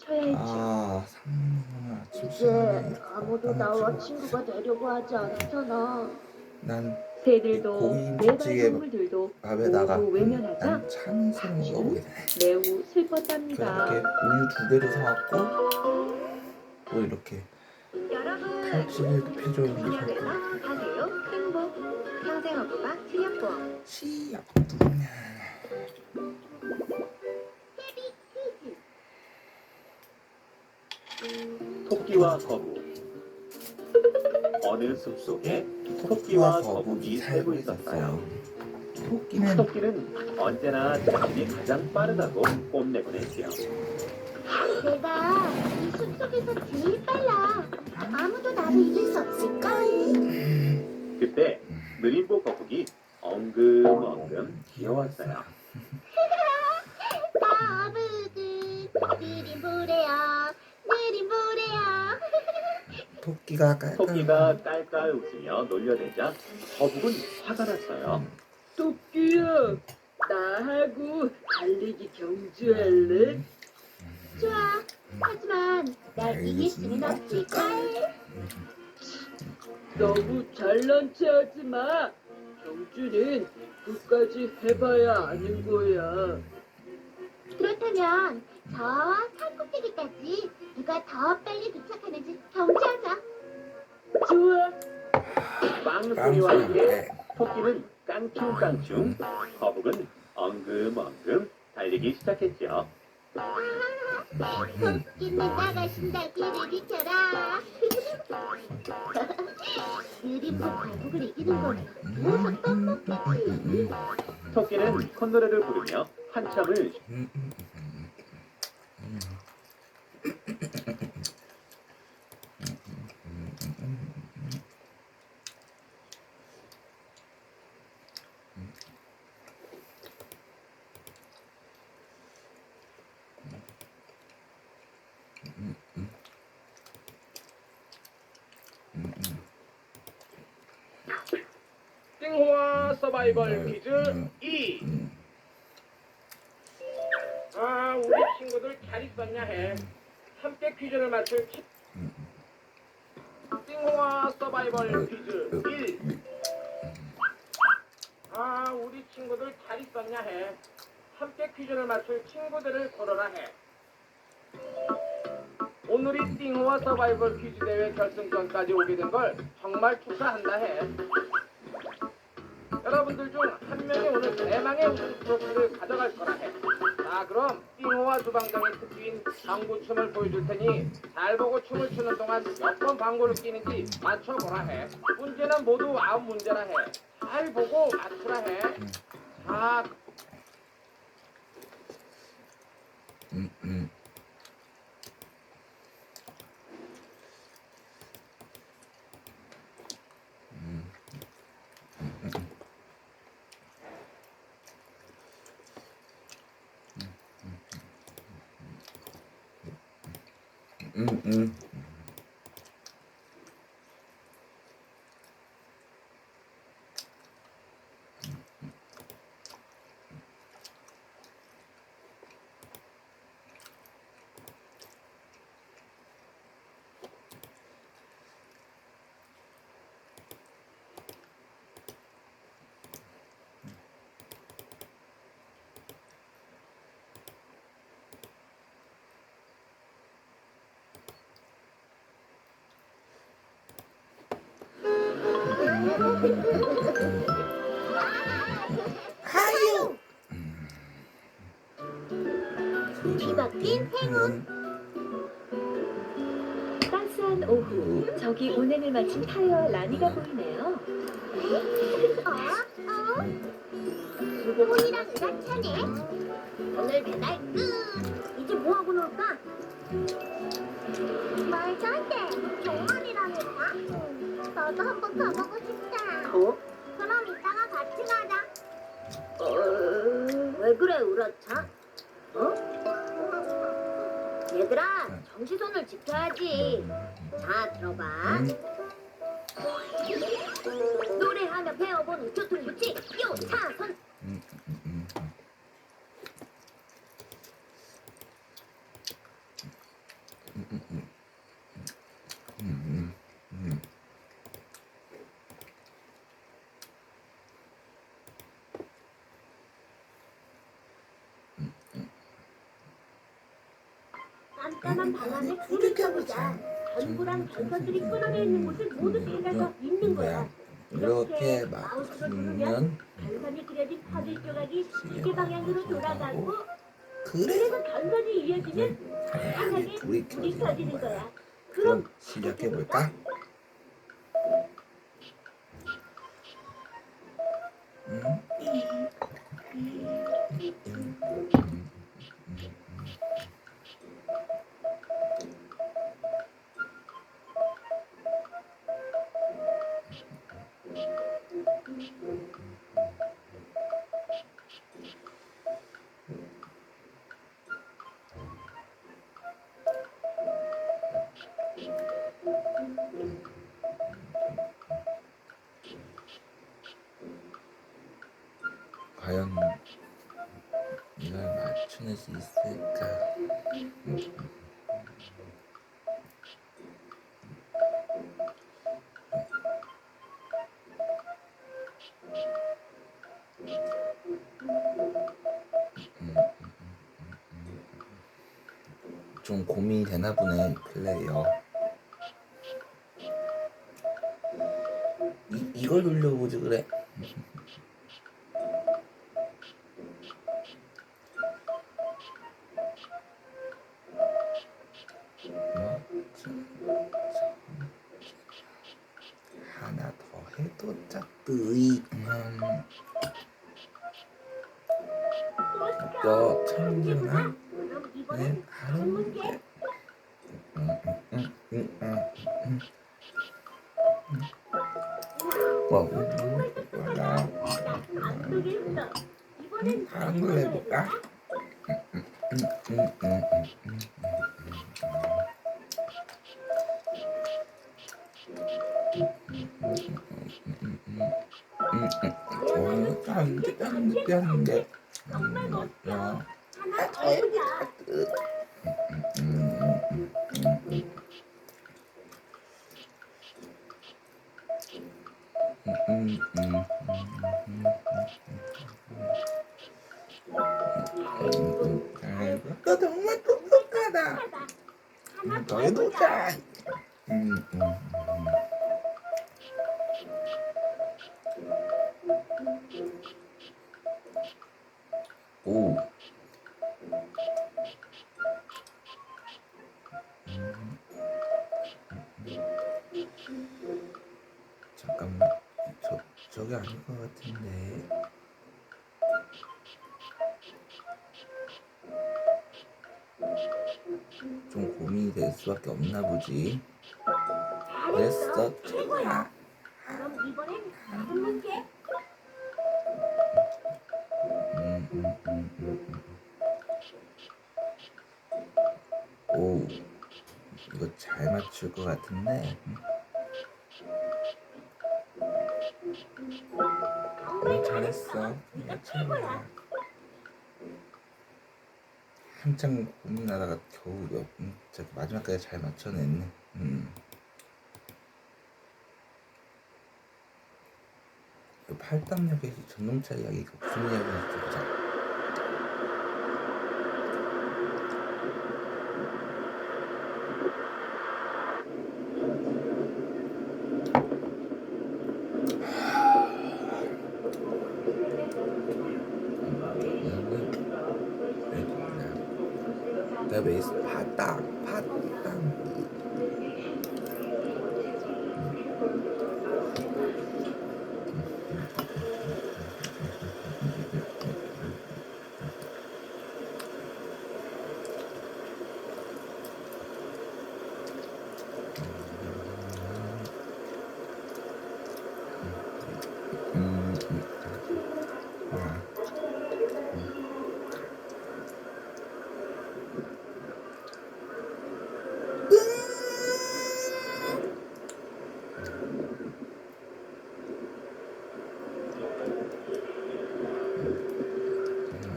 쳐야지. 아, 상무는 아침 이제 시간에 아무도 나와 친구가 되려고 하지 않잖아. 난 새들도 네발 고기국찌개 동물들도 밥에다가 모두 외면하자 난 참이슬을 먹어보게 되네. 매우 그래서 슬펐답니다. 이렇게 우유 2개를 사왔고 또 이렇게 여러분, 탈취기도 필요한 거 저녁에서 샀고 가세요. 행복. 평생어부가 치약보험. 씨앗. 토끼와 거북. 어느 숲속에 토끼와 거북이 살고 있었어요. 토끼는 언제나 자신이 가장 빠르다고 뽐내곤 했지요. 내가 이 숲속에서 제일 빨라. 아무도 나를 이길 수 없을까? 그때 느림보 거북이 엉금엉금 귀여웠어요. 나부들 느림보래야 느림보래야. 토끼가 깔깔 웃으며 놀려대자 거북은 화가 났어요. 토끼야, 나하고 달리기 경주할래? 좋아. 하지만 날 이길 수는 없을까? 너무 잘난 체 하지 마. 경주는 끝까지 해봐야 아는 거야. 그렇다면 저 산꼭대기까지 누가 더 빨리 도착하는지 경주하자. 좋아. 빵 소리와 함께 빵소리에 토끼는 깡충깡충, 거북은 엉금엉금 달리기 시작했지요. 토끼는 나가신다 길을 비켜라. 느림보 거북을 이기는 건 무슨 떡볶이지. 토끼는 콧노래를 부르며 한참을 띵호와 서바이벌 퀴즈 2. 아, 우리 친구들 잘 있었냐 해. 함께 퀴즈를 맞출 띵호와 서바이벌 퀴즈 1. 아, 우리 친구들 잘 있었냐 해. 함께 퀴즈를 맞출 친구들을 고르라 해. 오늘이 띵호와 서바이벌 퀴즈 대회 결승전까지 오게 된 걸 정말 축하한다 해. 여러분들 중 한 명이 오늘 대망의 우승 트로피를 가져갈 거라 해. 자, 그럼 띵호와 주방장의 특기인 방구춤을 보여줄 테니 잘 보고 춤을 추는 동안 몇 번 방구를 끼는지 맞춰보라 해. 문제는 모두 9문제라 해. 잘 보고 맞추라 해. 자, 하유. 뒤바뀐 행운. 따스한 오후, 저기 운행을 마친 타요와 라니가 보이네요. 수고이랑 으라차네. 오늘 배달 끝. 이제 뭐 하고 놀까? 말도 안 돼. 정말이라니까. 나도 한번 가보고 싶다. 그럼 이따가 같이 가자. 왜 그래 우라차? 얘들아, 정시선을 지켜야지. 자, 들어봐. 노래하며 배워본 우초통 규칙 요차선. 깜깜한 방 안에 불을 켜보자. 전구랑 전선들이 끊어져 있는 곳을 모두 찾아서 있는 거야. 이렇게 마우스로 누르면 맞추면 전선이 그려진 퍼즐 조각이 시계 방향으로 돌아가고 그래서 그래서 전선이 이어지면 하얀게 불이 불이 켜지는 켜지는 거야. 거야. 그럼 시작해볼까? 과연 이걸 맞추는 수 있을까? 좀 고민이 되나 보네, 플레이어. 이걸 돌려보지 그래. 하나 더 해도 짝뜨이. 너 청준아 내 하는 게 다른 걸 해볼까? 안 돼. 야, 더 해보자. 너 정말 똑똑하다. 더 해보자. 오. 잠깐만, 저게 아닌 것 같은데. 좀 고민이 될 수밖에 없나 보지. 됐어, 최고야. 그럼 이번엔 다른 문제. 오, 이거 잘 맞출 것 같은데. 잘했어. 이거 최고야. 한참 고민하다가 겨우 저기 마지막까지 잘 맞춰냈네. 그 팔당역에서 전동차 이야기가 무슨 이야기인지 보자. The best 파당.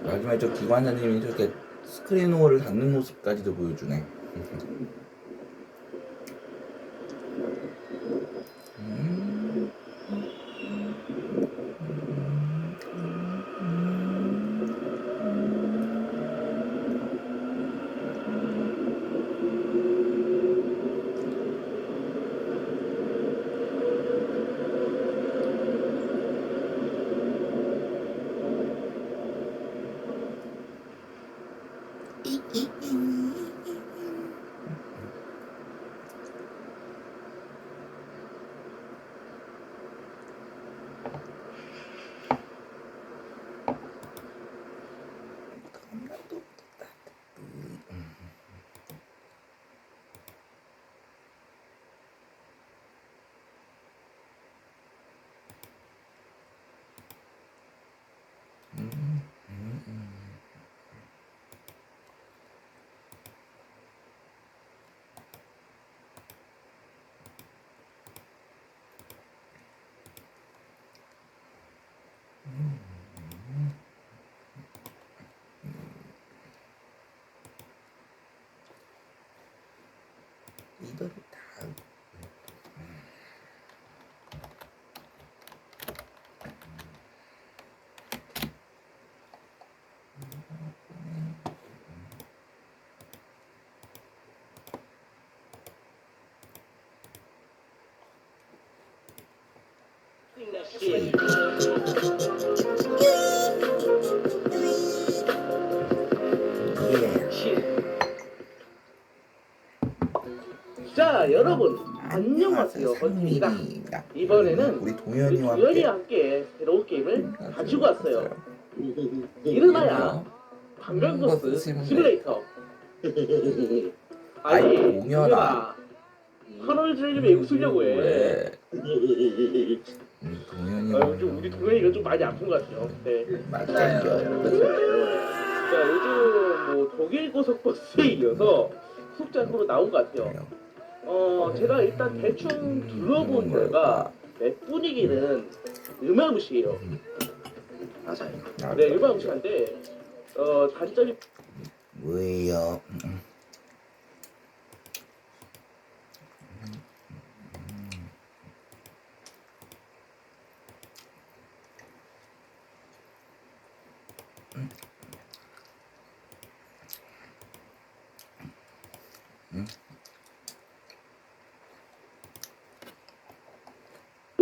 마지막에 저 기관장님이 저렇게 스크린 호어를 닫는 모습까지도 보여주네. 이거를 다 자, 여러분 안녕하세요. 헌입니다. 이번에는 우리 우리 동현이와 도현이와 함께 새로운 게임을 가지고 왔어요. 이름하여 방변코스 시뮬레이터. 아니, 동현아. 하늘을 왜 웃으려고 해? 왜? 좀 우리 동현이가 좀 많이 아픈 것 같아요. 네. 맞아요. 자, 요즘 뭐 독일 고속버스에 이어서 속작으로 나온 것 같아요. 제가 일단 대충 둘러본 결과 분위기는 음악무시예요. 맞아요. 네, 음악무시한데 단점이 뭐예요?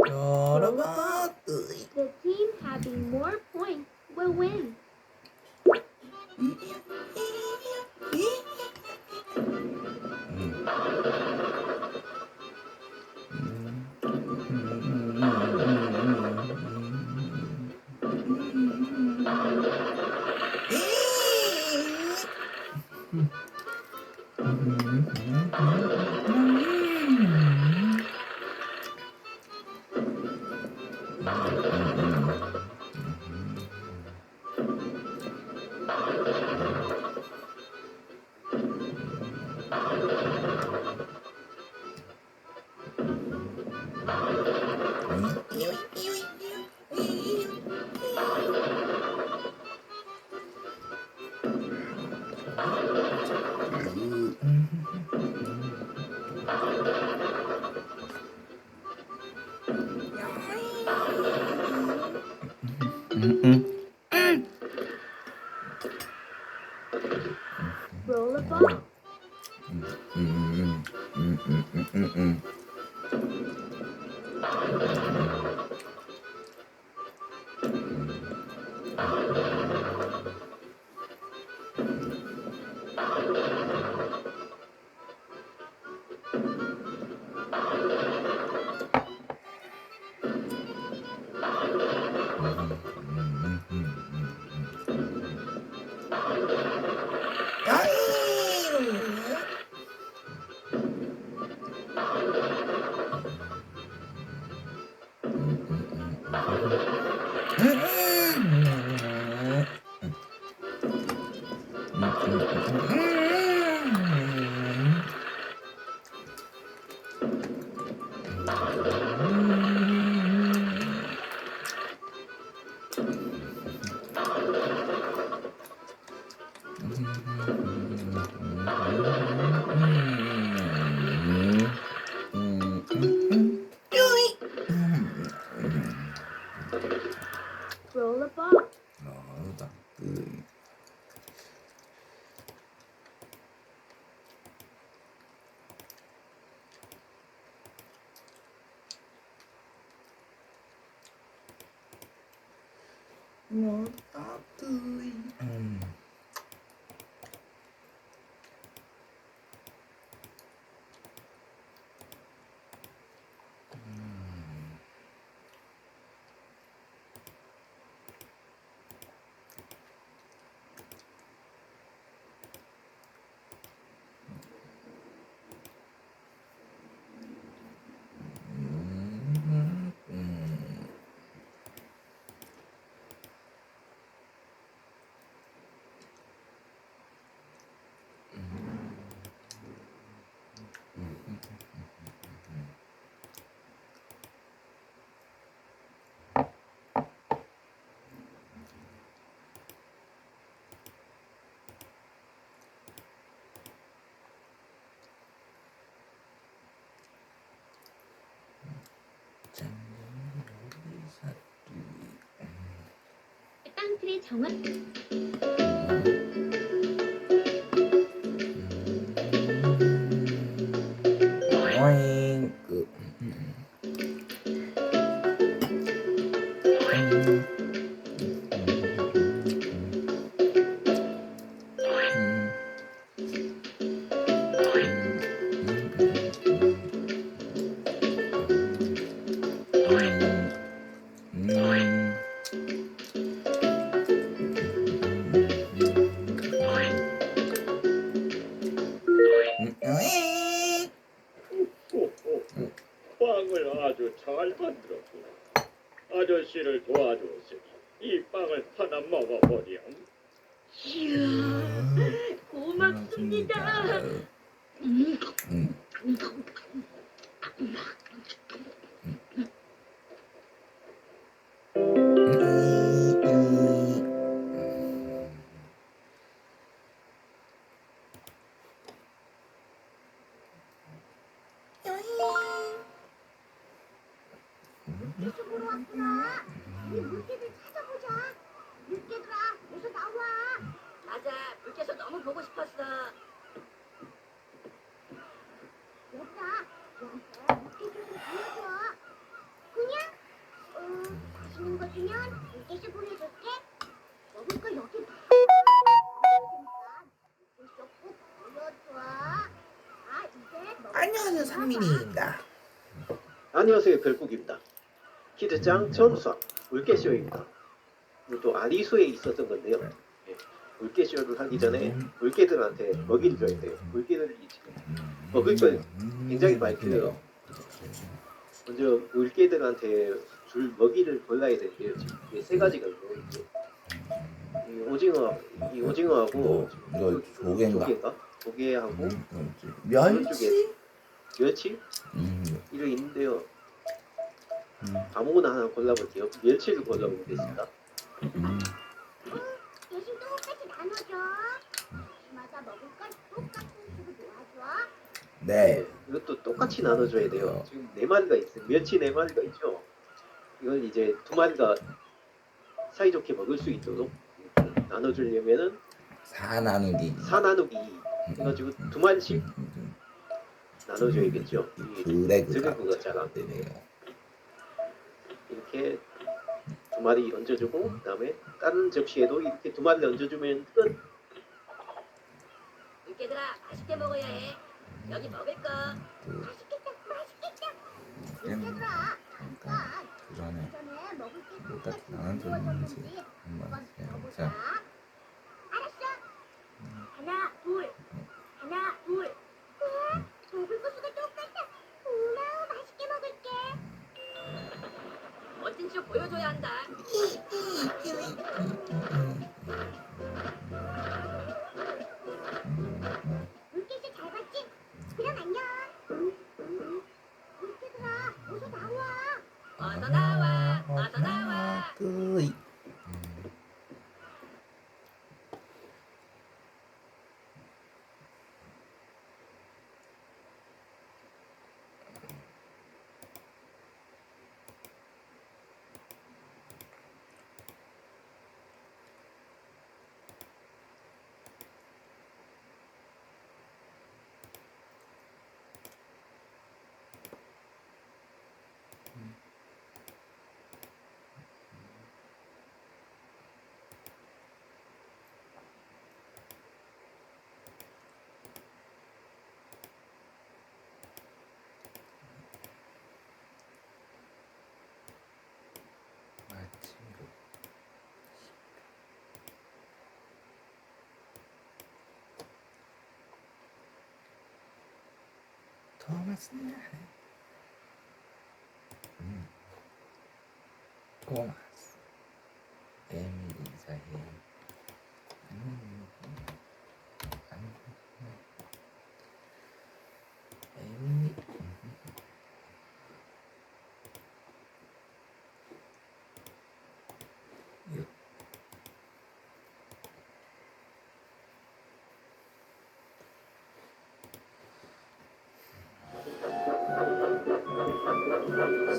여러분, The team having more points will win. Roll a ball. Roll a ball. 당신의 정확 오잉 빵을 아주 잘 만들었구나. 아저씨를 도와줬으니 이 빵을 하나 먹어보렴. 고맙습니다. 이쪽으로 왔구나. 우리 물개들 찾아보자. 물개들아, 어서 나와. 맞아, 물개서 너무 보고 싶었어. 얘들아, 너한테 물개들 좀 보여줘. 그냥? 맛있는 거 주면 물개씨 보내줄게. 먹을 거 여기 봐. 그러니까 물개씨 꼭 보여줘. 아, 이제 먹을 안녕하세요 거 상민이입니다. 안녕하세요, 별국입니다. 키즈짱 전수학 물개쇼입니다. 또 아리수에 있었던 건데요. 예, 물개쇼를 하기 전에 물개들한테 먹이를 줘야 돼요. 물개들이 지금 먹을 걸 굉장히 많이 필요해요. 먼저 물개들한테 줄 먹이를 골라야 되는데요. 지금 이게 세 가지가 있고요. 이게 이 오징어하고 이거 조개인가? 조개하고 멸치? 멸치 이거 있는데요. 아무거나 하나 골라볼게요. 멸치를 골라보겠습니다. 대신 똑같이 나눠줘. 마다 먹을 걸 똑같은 식으로 도와줘. 네. 이것도 똑같이 나눠줘야 돼요. 지금 네 마리가 있어요. 멸치 네 마리가 있죠. 이걸 이제 두 마리가 사이좋게 먹을 수 있도록 나눠주려면은 4 나누기 4 나누기 해가지고 두 마리씩 나눠줘야겠죠. 이게 드래그가 잘 안 되네요. 이렇게 두 마리 얹어주고 그다음에 다른 접시에도 이렇게 두 마리 얹어주면 끝. 물개들아, 맛있게 먹어야 해. 여기 먹을 거. 맛있겠다, 맛있겠다. 음. 얘들아, 잠깐. 그 전에 전에 먹을 게 일단 똑같이 나는 좀 만들어졌는지 한번 한번 해보자. 들어보자. 알았어. 하나, 둘. 하나, 둘. 우와, 먹을 거 수가 똑같아. 고마워, 맛있게 먹을게. 멋진 척 보여줘야 한다. 물개씨 잘 봤지? 그럼 안녕. 물개들아, 어서 나와. 어서 나와, 어서 나와. 끄이. 마치로 토마스 토마스 에밀리 사해 에밀리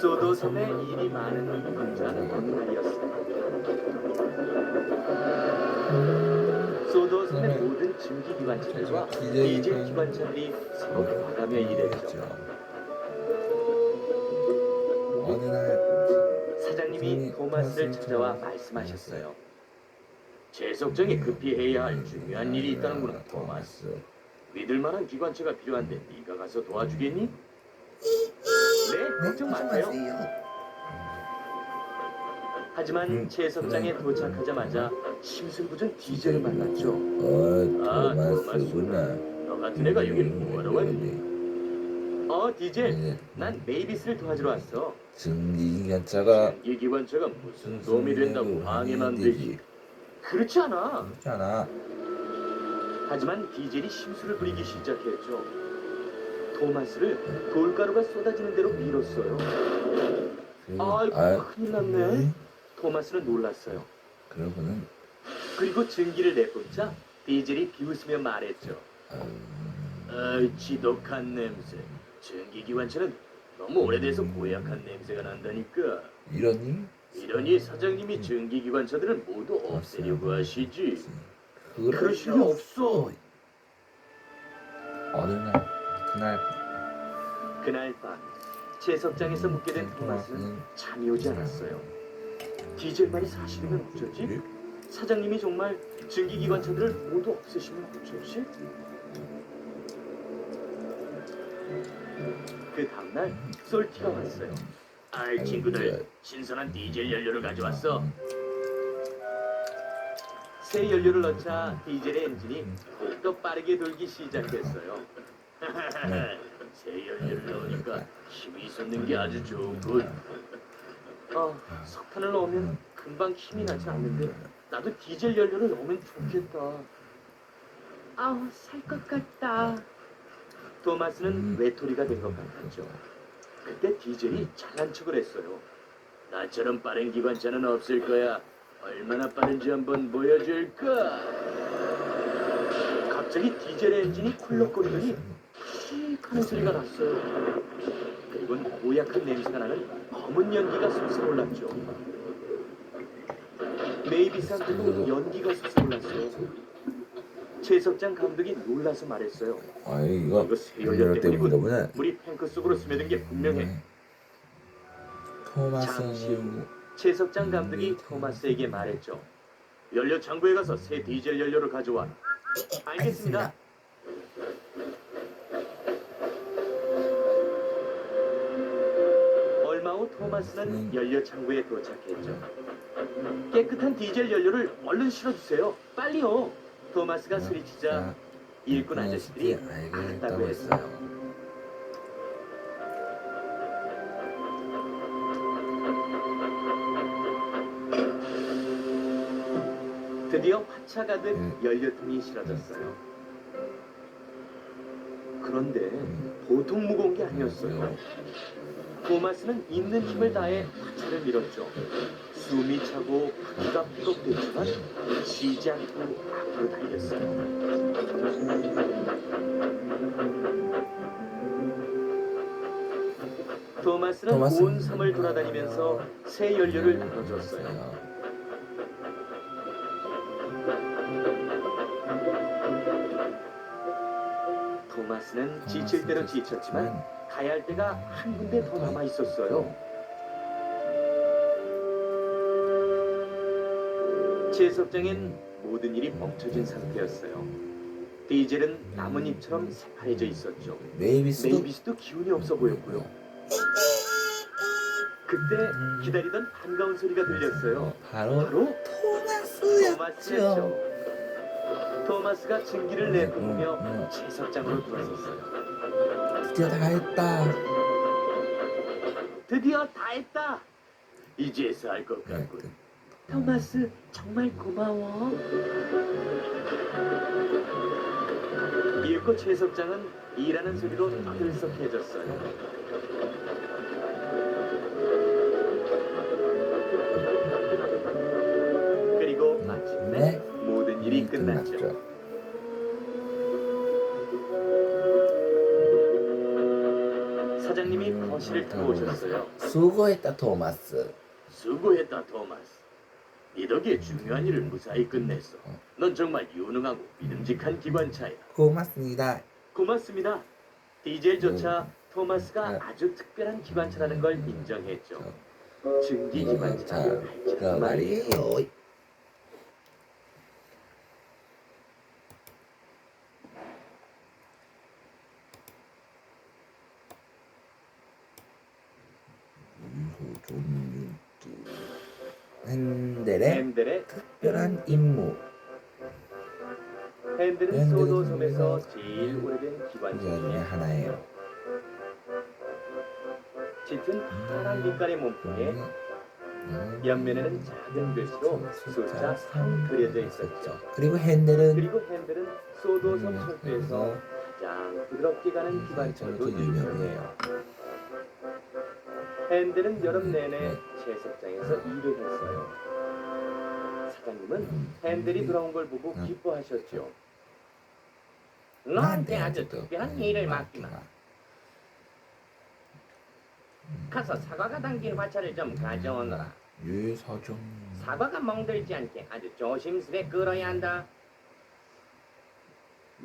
소도섬에 일이 많은 혼자는 어느 날이었어요. 소도섬의 모든 증기기관차들과 디젤 기관차들이 서로 봐가며 일했죠. 어느 날 사장님이 토마스를 찾아와 말씀하셨어요. 제석장에 급히 해야 할 중요한 일이 있다는구나, 토마스. 믿을만한 기관차가 필요한데 네가 가서 도와주겠니? 네, 걱정 마세요. 하지만 제석장에 도착하자마자 심승부준 디젤을 만났죠. 토마스구나. 너 같은 애가 여길 뭐하러 왔니? 디젤, 난 메이비스를 도와주러 왔어. 증기기관차가 전기 기관차가 무슨 도움이 된다고 방해만 되지. 그렇지 않아. 그렇잖아. 하지만 디젤이 심술을 부리기 시작했죠. 토마스를 돌가루가 쏟아지는 대로 밀었어요. 아이고, 큰일 났네. 토마스는 놀랐어요. 그러고는 그리고 증기를 내뿜자 디젤이 비웃으며 말했죠. 아이, 지독한 냄새. 증기기관차는 너무 오래돼서 고약한 냄새가 난다니까. 이러니 사장님이 증기기관차들을 모두 없애려고 하시지. 그럴 필요 없어. 어느 날 그날 밤 제석장에서 묵게 된 토마스는 잠이 오지 않았어요. 디젤만이 사실이면 어쩌지? 사장님이 정말 증기기관차들을 모두 없애시면 어쩌지? 그 다음날 솔티가 왔어요. 아이 친구들, 신선한 디젤 연료를 가져왔어. 새 연료를 넣자 디젤의 엔진이 더욱더 빠르게 돌기 시작했어요. 새 연료를 넣으니까 힘이 솟는 게 아주 좋군. 석탄을 넣으면 금방 힘이 나진 않는데 나도 디젤 연료를 넣으면 좋겠다. 아우, 살 것 같다. 토마스는 외톨이가 된 것 같았죠. 그때 디젤이 잘난 척을 했어요. 나처럼 빠른 기관차는 없을 거야. 얼마나 빠른지 한번 보여줄까? 갑자기 디젤 엔진이 쿨럭거리더니 씩 하는 소리가 났어요. 그리고는 고약한 냄새가 나는 검은 연기가 솟아올랐죠. 메이비스한테도 연기가 솟아올랐어요. 제석장 감독이 놀라서 말했어요. 이거 새 연료 때문이군. 때문에 물이 탱크 속으로 스며든 게 분명해. 잠시 후 제석장 감독이 토마스에게 말했죠. 연료 창고에 가서 새 디젤 연료를 가져와. 알겠습니다. 얼마 후 토마스는 연료 창고에 도착했죠. 깨끗한 디젤 연료를 얼른 실어주세요. 빨리요. 토마스가 소리치자 일꾼 아저씨들이 알았다고 했어요. 드디어 화차 가득 연료통이 실어졌어요. 그런데 보통 무거운 게 아니었어요. 토마스는 있는 힘을 다해 화차를 밀었죠. 숨이 차고 바퀴가 삐걱댔지만 쉬지 않고 앞으로 달렸어요. 토마스는 온 섬을 돌아다니면서 새 연료를 나눠줬어요. 토마스는 지칠 대로 지쳤지만 가야 할 데가 한 군데 더 남아 있었어요. 제석장엔 모든 일이 멈춰진 상태였어요. 디젤은 나뭇잎처럼 새파래져 있었죠. 메이비스도 기운이 없어 보였고요. 그때 기다리던 반가운 소리가 들렸어요. 바로 토마스였죠. 토마스가 증기를 내뿜으며 제석장으로 들어섰어요. 드디어 다 했다. 이제서 알 것 같군. 토마스, 정말 고마워. 이윽고 제석장은 일하는 소리로 떠들썩해졌어요. 그리고 마침내 모든 일이 끝났죠. 사장님이 거실을 타고 오셨어요. 수고했다 토마스. 수고했다 토마스. 네 덕에 중요한 일을 무사히 끝냈어. 넌 정말 유능하고 믿음직한 기관차야. 고맙습니다. 고맙습니다. 디젤조차 토마스가 아주 특별한 기관차라는 걸 인정했죠. 증기 자, 기관차라는 그 발전한 말이에요. 말이에요. 핸델의 핸델의 특별한 임무. 핸들은 소도섬에서 제일 오래된 중에 기관차 중에 하나예요. 짙은 파란 빛깔의 몸통에 옆면에는 작은 글씨로 숫자 3 그려져 있었죠. 그리고 핸델은 그리고 핸들은 소도섬 철도에서 가장 부드럽게 가는 기관차로도 유명해요. 핸들은 여름 내내 채석장에서 일을 했어요. 사장님은 핸들이 돌아온 걸 보고 기뻐하셨죠. 너한테 아주 특별한 일을 맡기마. 가서 사과가 담긴 화차를 좀 가져오너라. 예, 사장. 사과가 멍들지 않게 아주 조심스레 끌어야 한다.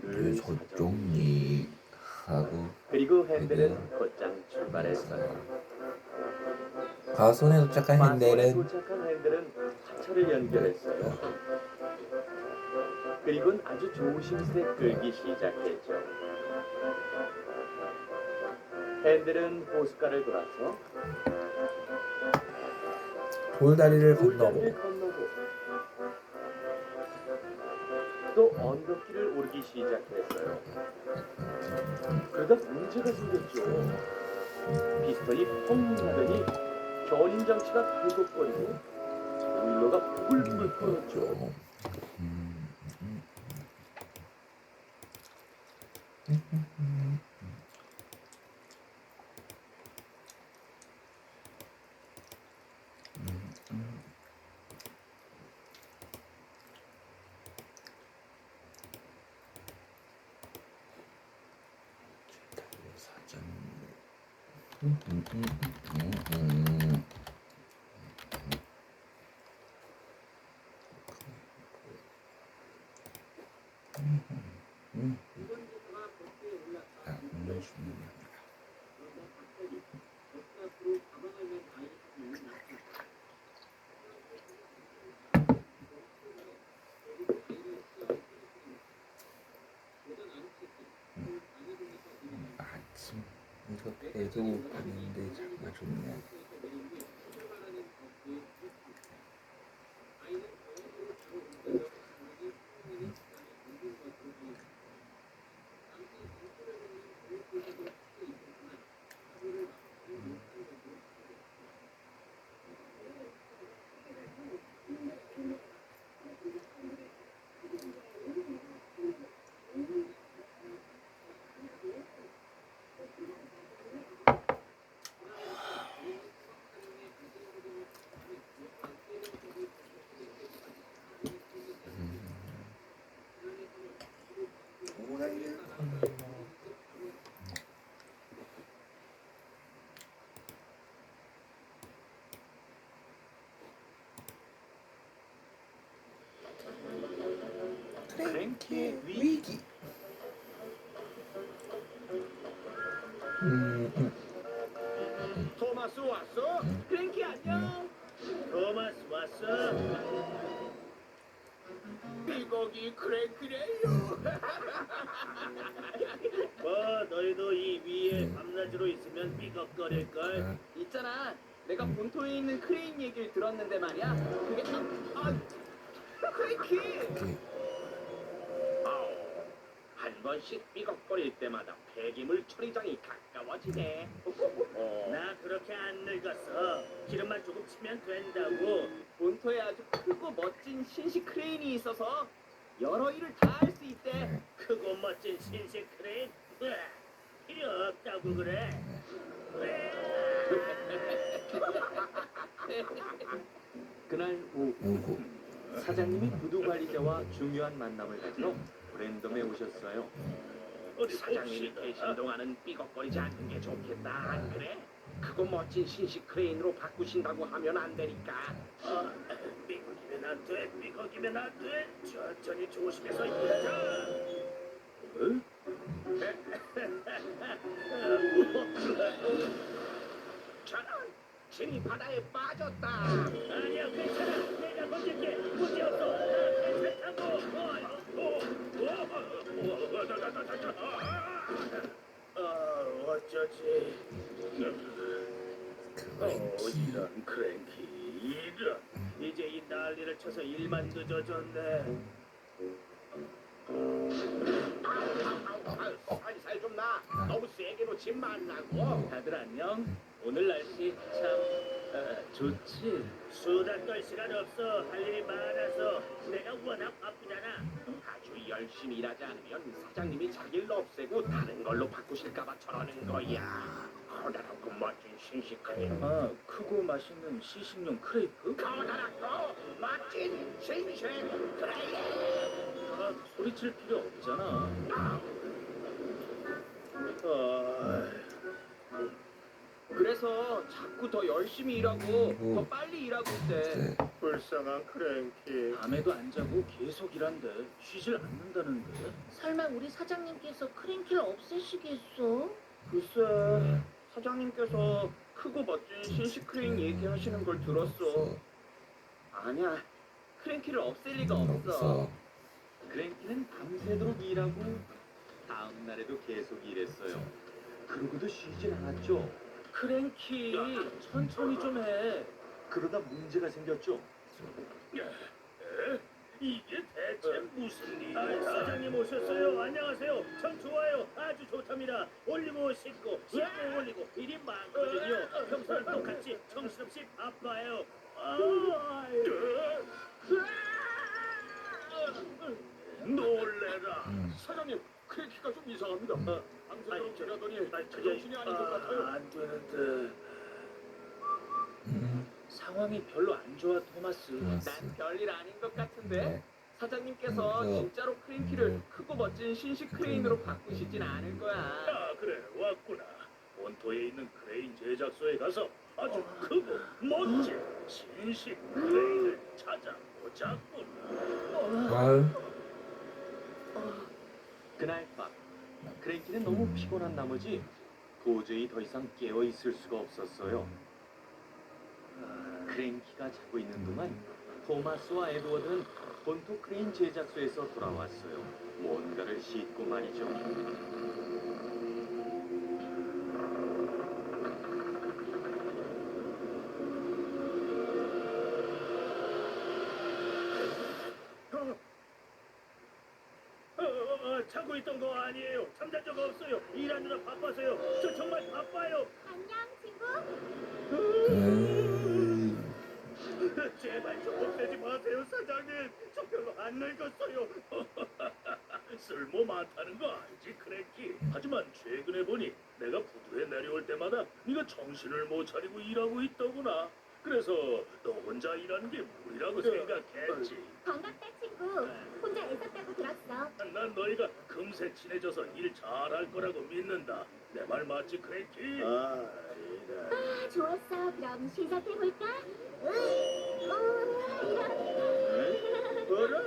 예, 사장님. 하고 그리고 핸들은 곧장 출발했어요. 과손에 도착한 마스원에 핸델은 도착한 핸들은 화차를 연결했어요. 그리고는 아주 조심스레 끌기 시작했죠. 핸들은 호숫가를 돌아서 돌다리를 돌다리를 건너고 건너고 또 언덕길을 오르기 시작했어요. 그러다 문제가 생겼죠. 피스톤이 펑 하더니 견인 장치가 긁어버리고 보일러가 불불 끓었죠. 아침 이거 배도 고팠는데 정말 좋네. 크랭키의 위기. 토마스 왔어? 크랭키 안녕. 토마스 왔어? 삐걱이 크랭키래요. 뭐 너희도 이 위에 밤낮으로 있으면 삐걱거릴걸. 있잖아. 내가 본토에 있는 크레인 얘기를 들었는데 말이야. 그게 크랭키. 한 번씩 삐걱거릴 때마다 폐기물 처리장이 가까워지네. 나 그렇게 안 늙었어. 기름만 조금 치면 된다고. 본토에 아주 크고 멋진 신식 크레인이 있어서 여러 일을 다 할 수 있대. 크고 멋진 신식 크레인? 으아, 필요 없다고 그래. 그날 오후 오고 사장님이 구두 관리자와 중요한 만남을 가지러 브랜덤에 오셨어요. 어디 사장님이 봅시다. 계신 동안은 삐걱거리지 않는 게 좋겠다. 안 그래? 그거 멋진 신식 크레인으로 바꾸신다고 하면 안 되니까. 아, 삐걱이면 안 돼. 삐걱이면 안 돼. 천천히 조심해서 일하자. 어? 저런 진이 바다에 빠졌다. 아니야, 괜찮아. 내가 건질게. 문제 없어. 나 괜찮다고. 어쩌지? 이런 크랭키, 이런. 이제 이 난리를 쳐서 일만 늦어졌네. 살살 좀 나. 너무 세게 놓지 말라고. 다들 안녕? 오늘 날씨 참 좋지? 수다 떨 시간 없어. 할 일이 많아서 내가 워낙 바쁘잖아. 아주 열심히 일하지 않으면 사장님이 자기를 없애고 다른 걸로 바꾸실까봐 저러는 거야. 커다랗고 멋진 신식 크레인. 아, 크고 맛있는 시식용 크레이프? 커다랗고 멋진 신식 크레인. 아, 소리칠 필요 없잖아. 그래서 자꾸 더 열심히 일하고 더 빨리 일하고 있대. 불쌍한 크랭키. 밤에도 안 자고 계속 일한대. 쉬질 않는다는데. 설마 우리 사장님께서 크랭키를 없애시겠어? 글쎄, 사장님께서 크고 멋진 신식 크레인 얘기하시는 걸 들었어. 아니야, 크랭키를 없앨 리가 없어. 크랭키는 밤새도록 일하고 다음 날에도 계속 일했어요. 그러고도 쉬진 않았죠. 크랭키, 천천히 좀 해. 그러다 문제가 생겼죠. 이게 대체 무슨 일이야? 사장님 오셨어요. 안녕하세요. 참 좋아요. 아주 좋답니다. 올리고 씻고 올리고 일이 많거든요. 평소랑 똑같이 정신없이 바빠요. 놀래라. 사장님, 크랭키가 좀 이상합니다. 밤새도록 일하더니 그게 정신이 아닌 것 같아요. 안 되는데. 상황이 별로 안 좋아, 토마스. 난 별일 아닌 것 같은데? 사장님께서 그래서, 진짜로 크랭키를 크고 멋진 신식 크레인으로 바꾸시진 않을 거야. 아, 그래, 왔구나. 본토에 있는 크레인 제작소에 가서 아주 크고 멋진 신식 크레인을 찾아보자꾸나. 아유. 그날 밤 크랭키는 너무 피곤한 나머지 도저히 더 이상 깨어 있을 수가 없었어요. 크랭키가 자고 있는 동안 토마스와 에드워드는 본토 크레인 제작소에서 돌아왔어요. 뭔가를 싣고 말이죠. 자고 있던 거 아니에요. 잠잘 적 없어요. 일하느라 바빠서요. 저 정말 바빠요. 안녕, 친구. 제발 좀 없애지 마세요, 사장님. 저 별로 안 늙었어요. 쓸모 많다는 거 알지, 크랭키? 하지만 최근에 보니 내가 부두에 내려올 때마다 네가 정신을 못 차리고 일하고 있더구나. 그래서 너 혼자 일하는 게 무리라고 생각했지. 반갑다, 친구. 혼자 애썼다고 들었어. 난 너희가 금세 친해져서 일 잘할 거라고 믿는다. 내 말 맞지, 크랭키? 아, 좋았어. 그럼 시작해볼까? 이런. 뭐라?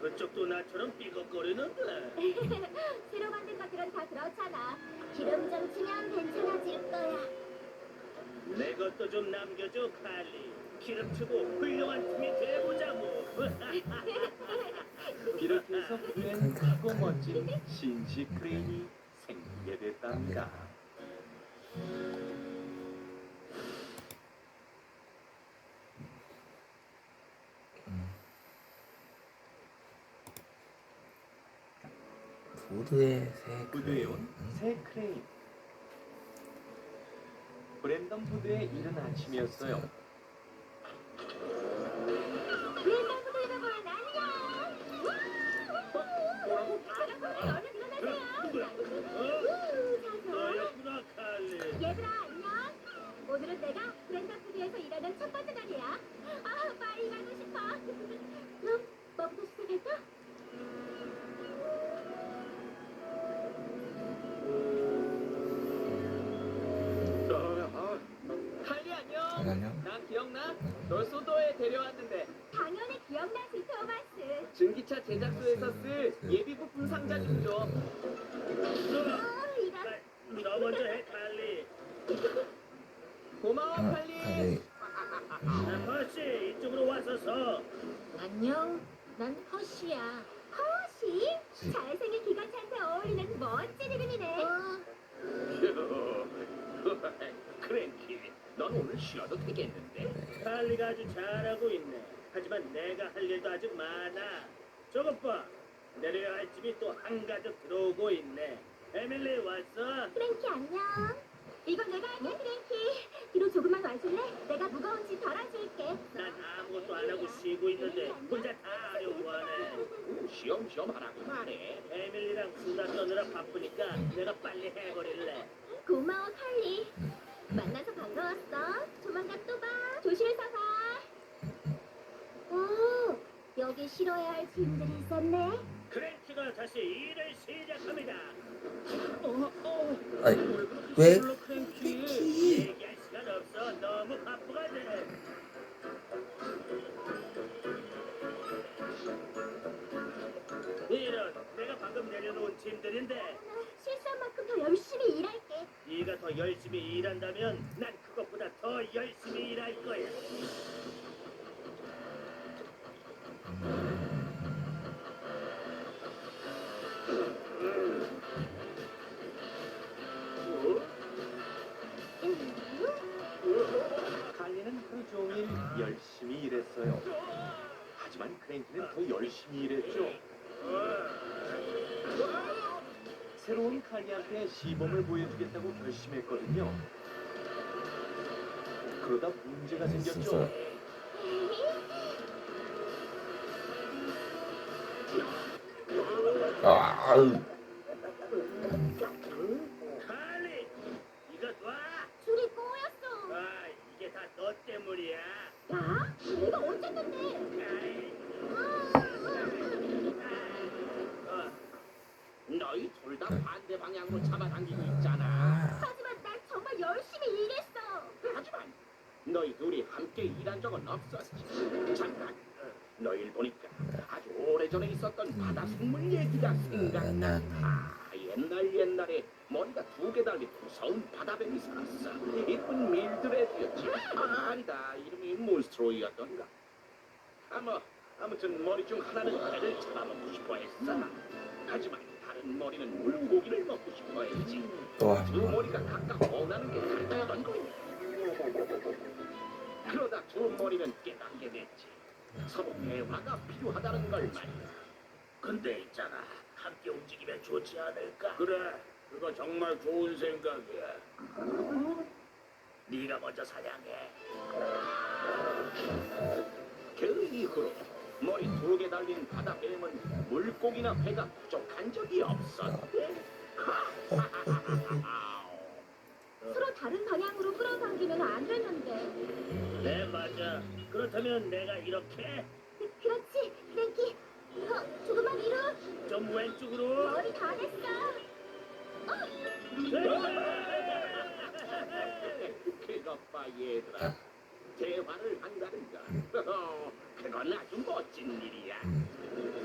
그쪽도 나처럼 삐걱거리는데. 새로 만든 것들은 다 그렇잖아. 기름 좀 치면 괜찮아질 거야. 내 것도 좀 남겨줘, 칼리. 기름치고 훌륭한 팀이 돼보자, 뭐. 이렇게 해서 부두엔 크고 멋진 신식 크레인이 생기게 됐답니다. 부두의 새 부두에 온 새 크레인. 브랜던 부두의 이른 아침이었어요. 브랜던 부대 여러분, 안녕. 뭐라고? 얼른 일어나세요. 너였구나, 칼리. 얘들아, 안녕. 오늘은 내가 브랜던 부대에서 일하는 첫 번째 날이야. 아, 빨리 가고 싶어. 그럼 뭐부터 시작할까? 널 소도에 데려왔는데 당연히 기억나지, 토마스. 전기차 제작소에서 쓸 예비 부품 상자 좀 줘. 이런. 너 먼저 해, 칼리. 고마워 아, 칼리. 칼리. 허씨, 이쪽으로 와서 서. 안녕. 난 허쉬야. 허시? 잘생긴 기관차한테 어울리는 멋진 이름이네. 크랭키, 넌 오늘 쉬어도 되겠는데? 칼리가 아주 잘하고 있네. 하지만 내가 할 일도 아직 많아. 저것 봐. 내려야 할 집이 또 한가득 들어오고 있네. 에밀리 왔어? 프랭키 안녕. 이건 내가 할게, 프랭키. 뒤로 조금만 와줄래? 내가 무거운 짐 덜어줄게. 난 아무것도 안 하고 쉬고 있는데 혼자 다 하려고 하네. 쉬엄쉬엄 하라고 말해. 에밀리랑 수다 떠느라 바쁘니까 내가 빨리 해버릴래. 고마워, 칼리. 만나서 반가웠어. 조만간 또 봐. 조심해서 가. 오, 여기 실어야 할 짐들이 있었네. 크랭키가 다시 일을 시작합니다. 아니, 왜? 얘기할 시간 없어. 너무 바쁘거든. 이런, 내가 방금 내려놓은 짐들인데 실수한 만큼 더 열심히 일할게. 네가 더 열심히 일한다면 난 그것보다 더 열심히 일할 거야. 칼리는 하루 종일 열심히 일했어요. 하지만 크랭키는 더 열심히 일했죠. 새로운 칼리한테 시범을 보여주겠다고 결심했거든요. 그러다 문제가 생겼죠. 아우. 칼리, 이거 놔. 줄이 꼬였어. 아, 이게 다 너 때문이야. 나? 내가 어쨌는데? 너희 둘 다 반대 방향으로 잡아당기고 있잖아. 하지만 난 정말 열심히 일했어. 하지만 너희 둘이 함께 일한 적은 없었지. 잠깐, 너희를 보니까 아주 오래전에 있었던 바다 생물 얘기가 생각나. 옛날에 머리가 두 개 달린 무서운 바다뱀이 살았어. 이쁜 밀드레드였지. 아니다, 이름이 몬스트로이였던가. 아무튼 머리 중 하나는 배를 잡아먹고 싶어 했어. 하지만 다른 머리는 물고기를 먹고 싶어 했지. 또 한 두 번. 머리가 각각 원하는 게 달랐던 거야. 그러다 두 머리는 깨닫게 됐지. 서로 대화가 필요하다는 걸 말이야. 근데 있잖아, 함께 움직이면 좋지 않을까? 그래, 그거 정말 좋은 생각이야. 네가 먼저 사냥해. 그 이후로 머리 두 개 달린 바다 뱀은 물고기나 회가 부족한 적이 없었대. 서로 다른 방향으로 끌어당기면 안 되는데. 네, 맞아. 그렇다면 내가 이렇게 그렇지, 프랭키. 조금만 위로. 좀 왼쪽으로. 머리 다 됐어. 그것 봐 얘들아, 대화를 한다는 거. 그건 아주 멋진 일이야.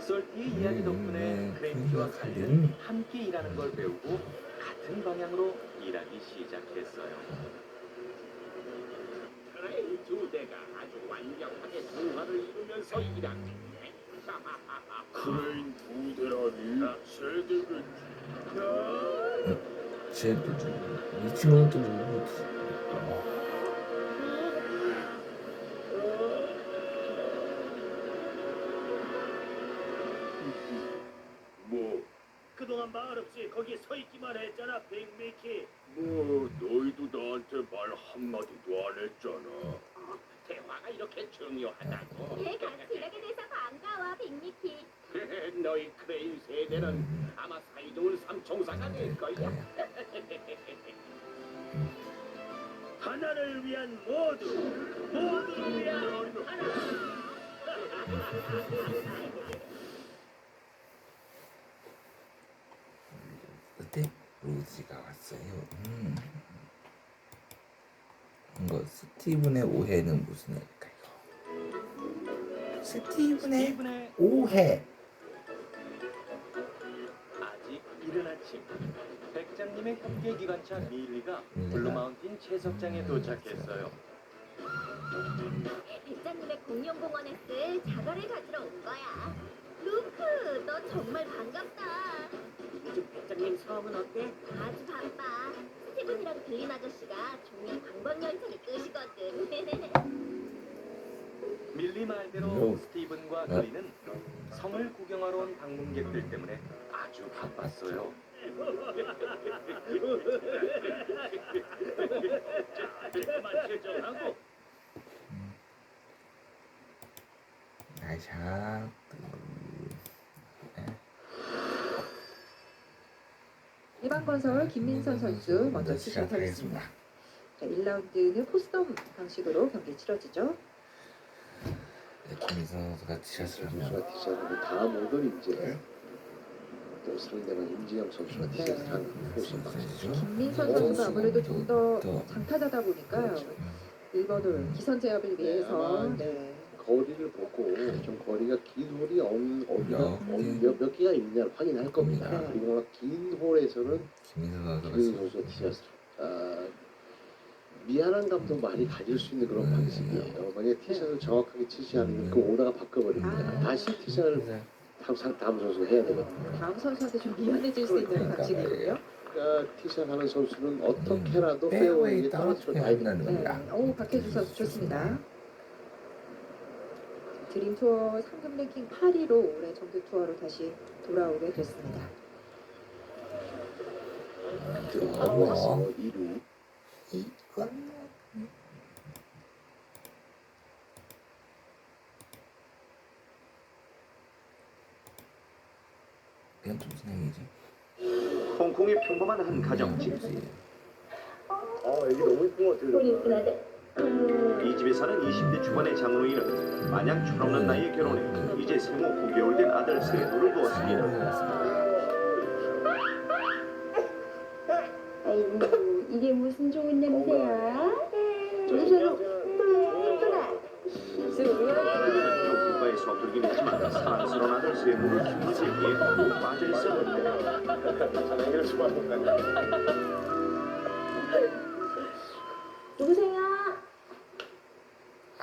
솔티의 이야기 덕분에 크랭키와 칼리는 함께 일하는 걸 배우고 같은 방향으로 일하기 시작했어요. 그래, 이 두 대가 아주 완벽하게 조화를 이루면서 일하네. 크레인 두 대라니? 세 대겠지. 쟤도 이 친구는 또 누구지? 뭐? 그동안 말 없이 거기 서 있기만 했잖아, 빅미키. 뭐 너희도 나한테 말 한마디도 안 했잖아. 대화가 이렇게 중요하다고. 얘 같이 일하게 돼서 반가워, 빅미키. 너희 크레인 세대는 아마 사이좋은 삼총사가 될 거야. 하나를 위한 모두, 모두를 위한 하나. 그때 로지가 왔어요. 이거 스티븐의 오해는 무슨 일일까요? 스티븐의 오해. 아직 이른 아침 백장님의 협계 기관차 밀리가 블루마운틴 채석장에 도착했어요. 백장님의 공룡공원에 쓸 자갈을 가지러 온 거야. 루크, 너 정말 반갑다. 요즘 백장님 수업은 어때? 아주 바빠. 스티븐이랑 들린 아저씨가 종일 관광 열차를 끄시거든. 밀리 말대로 요. 스티븐과 그리는 성을 구경하러 온 방문객들 때문에 아주 바빴어요. 그만 제정하고 나이샷. 일반건설 김민선 선수 먼저 시작하겠습니다. 자, 1라운드는 포스덤 방식으로 경기 치러지죠. 김민선 선수가 티샷을 합니다. 선수가 티샷을 다음으로는 이제 또 상대방 임지영 선수가 티샷을 하는 포스 방식이죠. 김민선 선수가 아무래도 좀 더 또. 장타자다 보니까요. 1번 홀 기선 제압을 위해서 네. 거리를 보고 좀 거리가 긴 홀이 야, 몇 개가 있느냐를 확인할 겁니다. 네. 그리고 긴 홀에서는 김민선 김민선 선수가 선수가 티샷을 미안한 감도 많이 가질 수 있는 그런 방식이에요. 만약에 티샷을 정확하게 치지 않으면 그 오다가 바꿔버립니다. 다시 티샷을 항상 다음 선수가 해야 되거든요. 다음 선수한테 좀 미안해질 수 있는 그러니까, 방식이고요. 그러니까 티샷 하는 선수는 어떻게라도 페어웨이 페어웨이에 떨어뜨려 떨어뜨려 야 놔야 한다는 됩니다. 겁니다. 오, 박혜주 선수 좋습니다. 드림투어 상금 랭킹 8위로 올해 정규 투어로 다시 돌아오게 됐습니다. 들어가서 2루. 이건 이건 좀 진행이지. 홍콩의 평범한 한 가정집. 우리 예쁜 아들. 이 집에 사는 20대 초반의 장로인은 마냥 철없는 나이에 결혼해 이제 생후 9개월 된 아들 세노를 두었습니다. 아이고, 이게 무슨 좋은 냄새야? 그녀는 육가에 서툴긴 했지만 사랑스러운 아들 세노를 키우는 재미에 푹 빠져 있었는데 누구세요?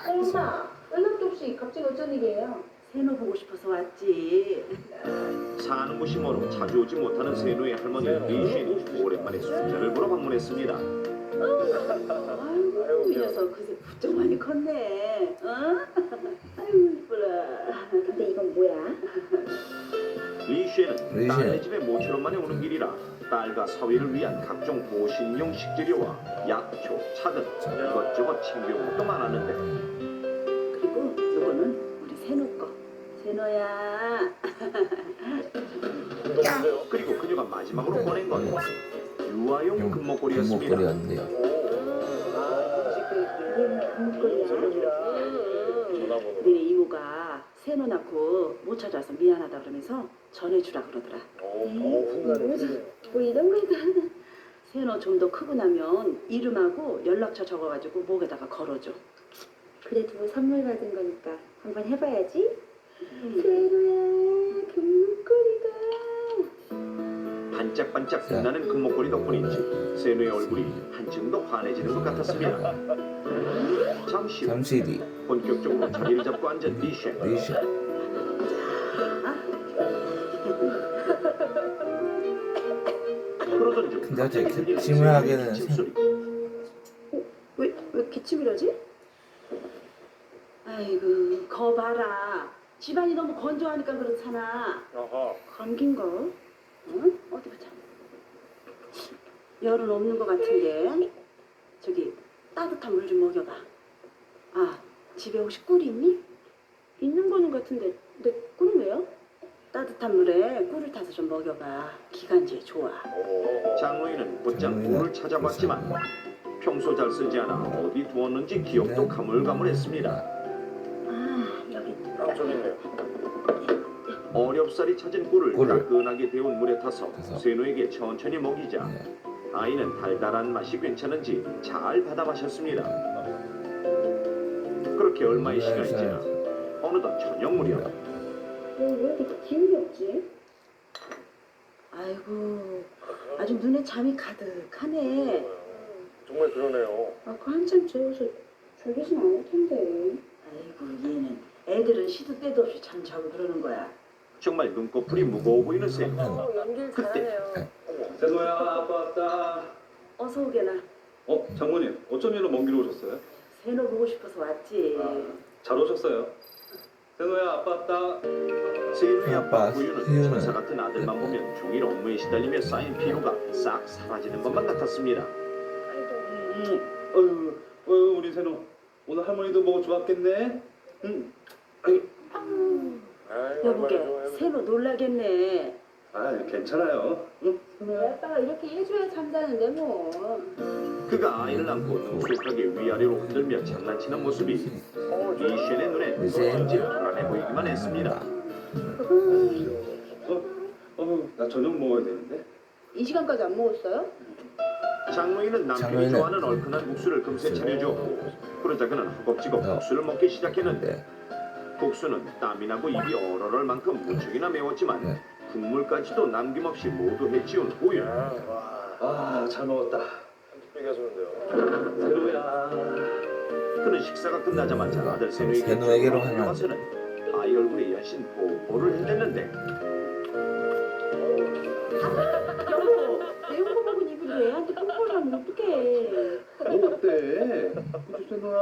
엄마, 연락도 없이 갑자기 어쩐 일이에요? 세노 보고 싶어서 왔지. 사는 곳이 멀어 자주 오지 못하는 세노의 할머니 리신이 오랜만에 순자를 보러 방문했습니다. 아이고 이 녀석 그새 부쩍 많이 컸네. 어? 아이고 이쁘라. 근데 이건 뭐야? 리쉐는 딸네 집에 모처럼 만에 오는 길이라 딸과 사위를 위한 각종 보신용 식재료와 약초, 차 등 이것저것 챙겨온 것도 많았는데 그리고 요거는 우리 세노 거. 세노야. 그리고 그녀가 마지막으로 꺼낸 건 유아용 금목걸이였습니다. 금목걸이였는데요. 니네 이모가 세노 낳고 못 찾아와서 미안하다 그러면서 전해주라 그러더라. 뭐 이런 거다. 세노 좀 더 크고 나면 이름하고 연락처 적어가지고 목에다가 걸어줘. 그래도 선물 받은 거니까 한번 해봐야지. 세로야, 금목걸이다. 반짝반짝 빛나는 금목걸이 덕분인지 세노의 얼굴이 한층 더 환해지는 것 같았습니다. 잠시 후 뒤 본격적으로 자리를 잡고 앉은 리쉐. 그러던 중 근데 어째 기침을 하기에는 왜 기침이러지? 아이고 거 봐라. 집안이 너무 건조하니까 그렇잖아. 감기인가? 응? 어디 보자. 열은 없는 것 같은데. 저기 따뜻한 물 좀 먹여봐. 아 집에 혹시 꿀이 있니? 있는 거는 같은데 내 꿀은 왜요? 따뜻한 물에 꿀을 타서 좀 먹여봐. 기관지에 좋아. 장로인은 곧장 꿀을 찾아봤지만 평소 잘 쓰지 않아 어디 두었는지 기억도 가물가물했습니다. 아 여기 어렵사리 찾은 꿀을 따끈하게 데운 물에 타서 세노에게 천천히 먹이자 아이는 달달한 맛이 괜찮은지 잘 받아 마셨습니다. 그렇게 얼마의 시간이 지나 어느덧 저녁 무렵 왜 이렇게 기운이 없지? 아이고, 아주 눈에 잠이 가득하네. 정말 그러네요. 아까 한참 재워서 졸리진 않을 텐데. 아이고, 얘는 애들은 시도 때도 없이 잠 자고 그러는 거야. 정말 눈꺼풀이 무거워 보이는 세노. 연기를 그때. 잘하네요. 세노야, 아빠 왔다. 어서 오게나. 장모님, 어쩜 이런 먼 길 오셨어요? 세노 보고 싶어서 왔지. 잘 오셨어요. 세노야, 아빠 왔다. 세노의 아빠 아빠, 고유는 세노는 천사 같은 아들만 보면 종일 업무에 시달리며 쌓인 피로가 싹 사라지는 것만 같았습니다. 우리 세노. 오늘 할머니도 뭐 좋았겠네? 응. 여보게, 세노 놀라겠네. 괜찮아요. 응? 우리 아빠가 이렇게 해줘야 잠자는데 뭐. 그가 아이를 안고 능숙하게 위아래로 흔들며 장난치는 모습이 이쉔의 눈에 왠지 불안해 보이기만 했습니다. 나 저녁 먹어야 되는데. 이 시간까지 안 먹었어요? 장모인은 남편이 장모인은 좋아하는 얼큰한 국수를 금세 차려주었고 그러자 그는 허겁지겁 국수를 먹기 시작했는데 국수는 땀이 나고 입이 얼얼할 만큼 무척이나 매웠지만 국물까지도 남김없이 모두 해치운 후유. 잘 먹었다. 얘기하시는데요. 세노야. 그는 식사가 끝나자마자 아들 세노에게 세노에게로 하는 와서는 아이 얼굴에 연신 뽀뽀를 해댔는데 여보, 매운 거 먹은 입을 애한테 뽀뽀를 하면 어떡해. 어때? 그치, 세노야.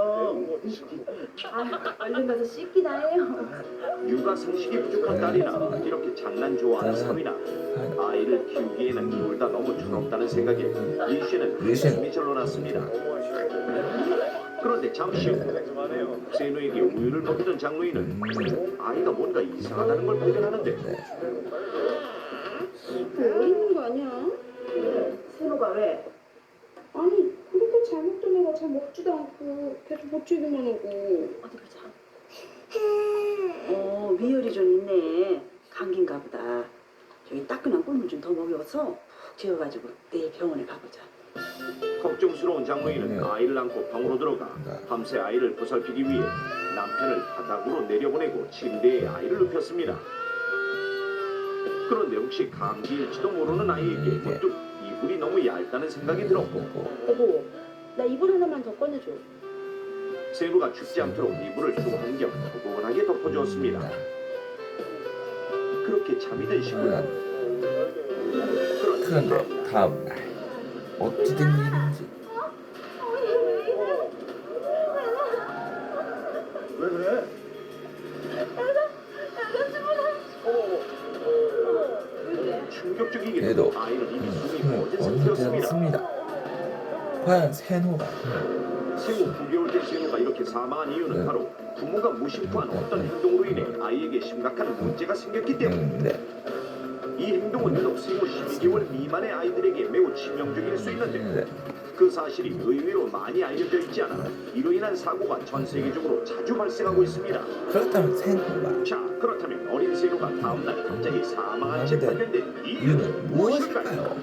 아, 얼른 가서 씻기나 해요. 육아 상식이 부족한 딸이나 이렇게 장난 좋아하는 사위나 아이를 키우기에는 둘 다 너무 철없다는 생각에 이씨는 한숨이 절로 났습니다. 그런데 잠시 후 세노에게 우유를 먹이던 장로인은 아이가 뭔가 이상하다는 걸 발견하는데 왜 있는 거 아니야? 세노가 왜? 아니, 그렇게 잘 먹던 애가 잘 먹지도 않고 계속 버티기만 하고. 어디 보자. 미열이 좀 있네. 감기인가 보다. 저기 따끈한 꿀물 좀 더 먹여서 푹 재워가지고 내일 병원에 가보자. 걱정스러운 장로인은 아이를 안고 방으로 들어가 밤새 아이를 보살피기 위해 남편을 바닥으로 내려보내고 침대에 아이를 눕혔습니다. 그런데 혹시 감기일지도 모르는 아이에게 문득 이불이 너무 얇다는 생각이 들었고 여보, 나 이불 하나만 더 꺼내줘. 세노가 춥지 않도록 이불을 또 한 겹 포근하게 덮어주었습니다. 그렇게 잠이 든 시골. 그런데 다음 날 어찌 된 일인지 왜 그래? 충격적이게도 그래도 아이는 이미 숨이 멎은 어느 상태였습니다. 습니다 과연 세노가 생후 9개월 된 세노가 이렇게 사망한 이유는 바로 부모가 무심코한 어떤 행동으로 인해 아이에게 심각한 문제가 생겼기 때문입니다. 이 행동은 유독 생후 12개월 미만의 아이들에게 매우 치명적일 수 있는데 그 사실이 의외로 많이 알려져 있지 않아 이로 인한 사고가 전 세계적으로 자주 발생하고 있습니다. 그렇다면 세노가 자, 그렇다면 어린 세노가 다음날 갑자기 사망한 채 발견된 이유는 무엇일까요?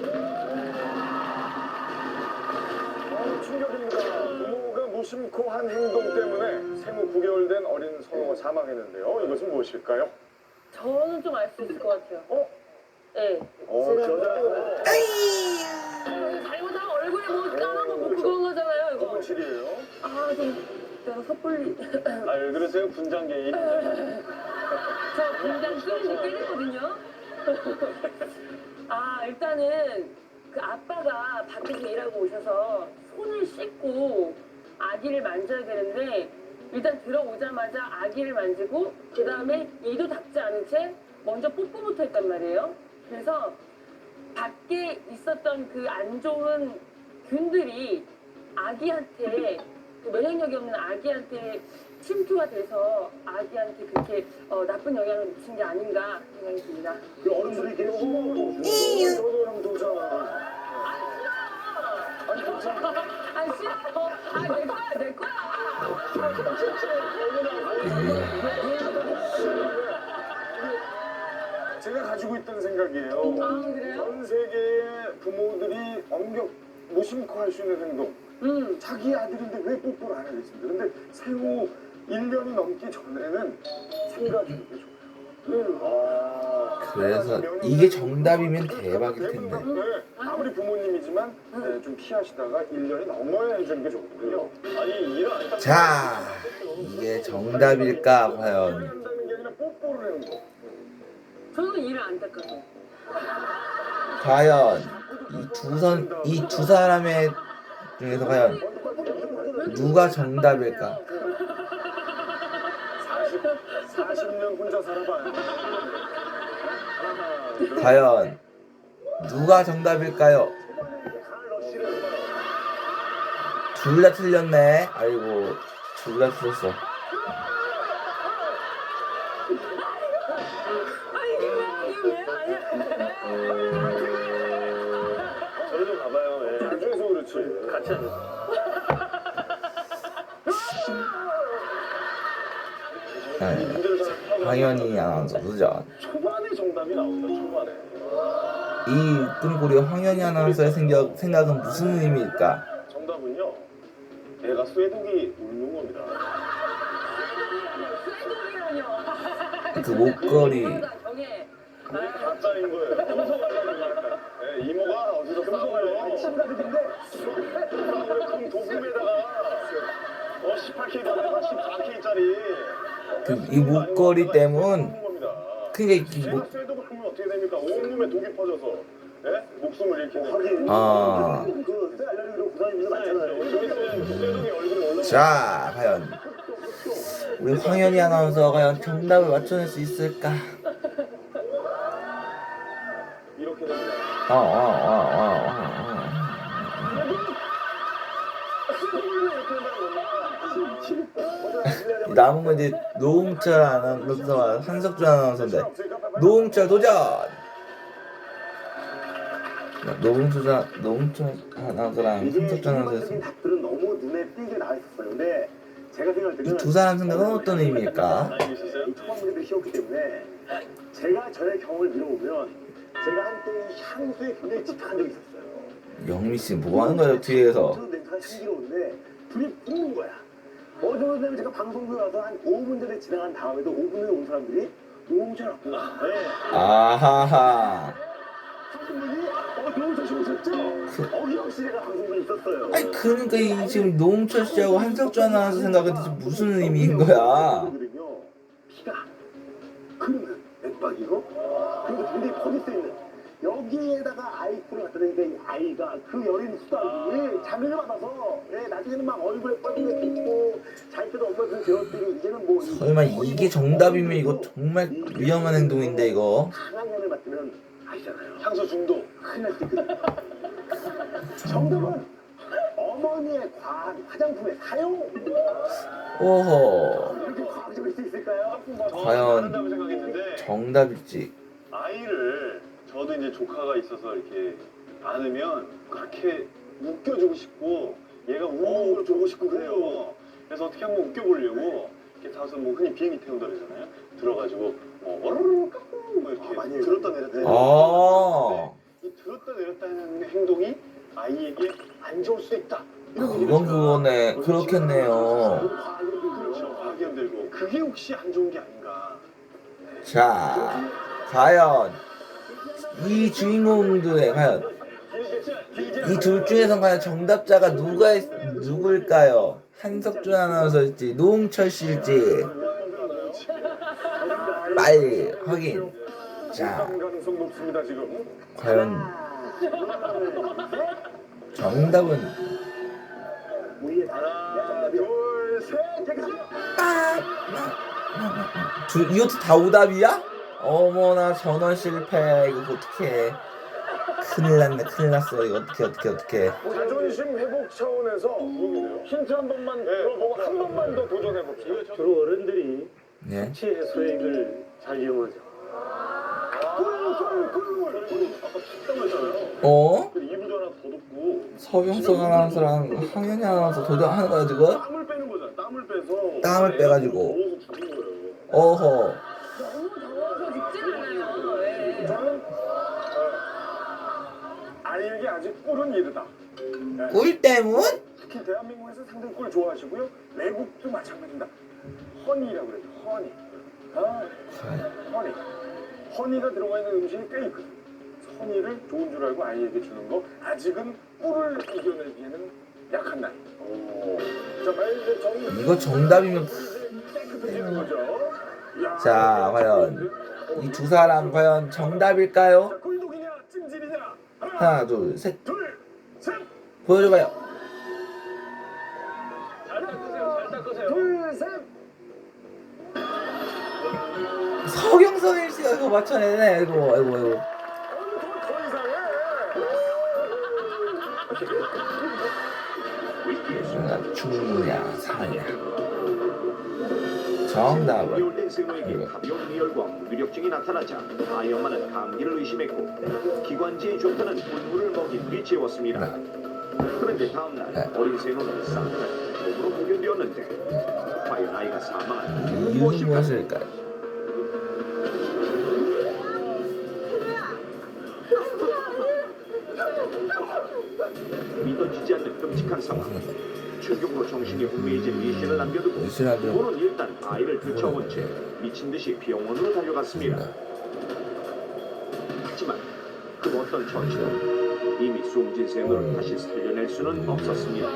충격입니다. 부모가 무심코 한 행동 때문에 생후 9개월 된 어린 선호가 사망했는데요. 이것은 무엇일까요? 저는 좀 알 수 있을 것 같아요. 네. 여자 잘못하면 얼굴에 뭐 까만 뭐 그건 거잖아요, 이거. 거칠이에요. 아, 좀 내가 섣불리. 왜 그러세요? 분장 개인. 저 공장 끼는 지 꽤 됐거든요. 아, 일단은 그 아빠가 밖에서 일하고 오셔서 손을 씻고 아기를 만져야 되는데 일단 들어오자마자 아기를 만지고 그 다음에 이도 닦지 않은 채 먼저 뽀뽀부터 했단 말이에요. 그래서 밖에 있었던 그 안 좋은 균들이 아기한테 그 면역력이 없는 아기한테 침투가 돼서 아기한테 그렇게 나쁜 영향을 미친 게 아닌가 생각이 듭니다. 그 어른들이 이렇게 저도 형 도전. 아 싫어. 아 내 거야 내 거야. 제가 가지고 있던 생각이에요. 아 그래요? 전 세계의 부모들이 무심코 할 수 있는 행동. 자기 아들인데 왜 뽀뽀를 안 하겠습니까? 근데 생후 1년이 넘기 전에는 삼가주는 게 좋아요. 그래서 이게 정답이면 대박일 텐데. 아무리 부모님이지만 좀 피하시다가 1년이 넘어야 해주는 게 좋거든요. 아니 일을 안 자, 이게 정답일까 과연? 한다는 게 아니라 뽀뽀를 하는 거. 저는 일을 안 닦아서. 과연 이 두 사람의 중에서 과연 누가 정답일까? 40년 혼자 살아봐요. 과연 누가 정답일까요? 둘 다 틀렸네. 아이고, 둘 다 틀렸어. 저희 좀 가봐요. 예. 나중에서 그렇지. 같이 하자. 황현희 아나운서 도전. 초반에 정답이 나온다. 초반에. 이 뜬구리 황현희 아나운서의 생각은 무슨 의미일까? 정답은요. 애가 쇠독이 울는 겁니다. 그 목걸이. 그게 가짜인 거예요. 금속하려는 거야. 예, 이모가 어디서 싸워요. 친가들인데 큰 도금에다가 18K에다가 14K짜리. 이 목걸이 때문. 그러니까 이 제가 쇠독을 하면 어떻게 됩니까? 온몸에 독이 퍼져서 예? 목숨을 잃게 됩니다. 그쇠 알레르기로 구사하는 분 많잖아요. 쇠독이 얼굴에 올라. 자, 과연 우리 황현희 아나운서가 과연 정답을 맞춰낼 수 있을까? 이렇게 됩니다. 남은 건 이제 노홍철 아나운서와 한석준 아나운서인데 노홍철 도전! 노홍철 아나운서랑 한석준 아나운서 답들은 너무 눈에 띄게 나와 있었어요. 근데 제가 생각할 때는 이 두 사람 생각은 어떤 의미일까? 이 초반부들이 쉬웠기 때문에 제가 저의 경험을 밀어보면 제가 한때 이 향수에 굉장히 집착한 적이 있었어요. 영미 씨 뭐 하는 거예요 뒤에서? 냄새가 향기로운데 불이 붙는 거야. 어제 오늘 제가 방송국에 와서 한 5분 전에 지나간 다음에도 5분 후에 온 사람들이 노홍철 왔구나. 네. 아하하. 방송국이 노홍철 씨 오셨죠? 어김없이 제가 방송국에 있었어요. 아니 그러니까 이 지금 노홍철 씨하고 한석준 아나운서 생각은 대체 무슨 의미인 거야? 피가 흐르는 맥박이고 그리고 굉장히 퍼져 있는 여기에다가 아이콘을 갖다 대니까 이 아이가 그 여린 수다들이 자극을 받아서 나중에는 막 얼굴에 뻘게 있고 잘 때도 엄마한테 배웠더니 이제는 뭐 설마 이게 정답이면 이거 정말 위험한 행동인데 이거? 강한 향을 맡으면 아시잖아요. 향수 중독 큰일 날 수 있거든요. 정답은 어머니의 과한 화장품의 사용. 오호. 이렇게 과학적일 수 있을까요? 과연 생각했는데 정답일지. 아이를 저도 이제 조카가 있어서 이렇게 안으면 그렇게 웃겨주고 싶고 얘가 우는 걸 보고 싶고 그래요. 그래서 어떻게 한번 웃겨보려고 이렇게 가서 뭐 흔히 비행기 태운다 그러잖아요. 들어가지고 와르르 뭐 이렇게 많이 들었다 내렸다. 이 들었다 내렸다 하는 행동이 아이에게 안 좋을 수 있다. 그건 그거네. 그렇겠네요. 그렇죠. 과학연들고 그게 혹시 안 좋은 게 아닌가. 자, 과연 이 주인공들의 과연 이 둘 중에서 과연 정답자가 누굴까요? 한석준 아나운서일지 노홍철 씨일지 빨리 확인. 자, 가능성 높습니다 지금. 과연 정답은 하나, 둘, 셋. 이것도 다 오답이야? 어머나 전원 실패. 이거 어떡해. 큰일 났네. 큰일 났어. 이거 어떡해. 자존심 회복 차원에서 힌트 한 번만 들어보고 한 번만 더 도전해 봅시다. 주로 어른들이 네. 숙취 해소액을 잘 이용하죠. 어? 이부자 하나 더 덮고 서병석 아나운서랑 황현희 아나운서 도전하는 거야 지금? 땀을 빼는 거잖아. 땀을 빼서 땀을 빼가지고. 더워서 죽는 거예요. 어허. 너무 더워서 죽진 않아요. 저는 아이에게 아직 꿀은 이르다. 꿀 때문? 특히 대한민국에서 상당히 꿀 좋아하시고요. 외국도 마찬가지입니다. 허니라고 그래요. 허니. 아, 허니. 허니가 들어가 있는 음식이 꽤 있거든. 허니를 좋은 줄 알고 아이에게 주는 거 아직은 꿀을 이겨내기에는 약한 나이. 자, 이제 정답. 이거 정답이면 깨끗해지는 거죠. 자, 과연 이 두 사람 과연 정답일까요? 꿀독이냐 찜질이냐. 하나, 둘, 셋. 둘, 셋. 보여줘봐요. 잘 닦으세요. 잘 닦으세요. 둘, 셋. 서경석 씨가 이거 맞춰내네. 아이고. 더 이상해. 중이야, 사냐. 정답은 비올된 세노에게 가벼운 리열과 무기력증이 나타나자 아이 엄마는 감기를 의심했고 기관지에 좋다는 꿀물을 먹인 뒤 재웠습니다. 그런데 다음날 어린 세노는 쌍날 몸으로 발견되었는데 과연 아이가 사망한 이유는 이유는 무엇일까요? 믿어지지 않는 끔찍한 상황. 충격으로 정신이 혼미해진 리씨를 남겨두고 리씨라도 모는 일단 아이를 들쳐온 채 미친 듯이 병원으로 달려갔습니다. 하지만 그 어떤 처치도 이미 숨진 세노를 다시 살려낼 수는 없었습니다.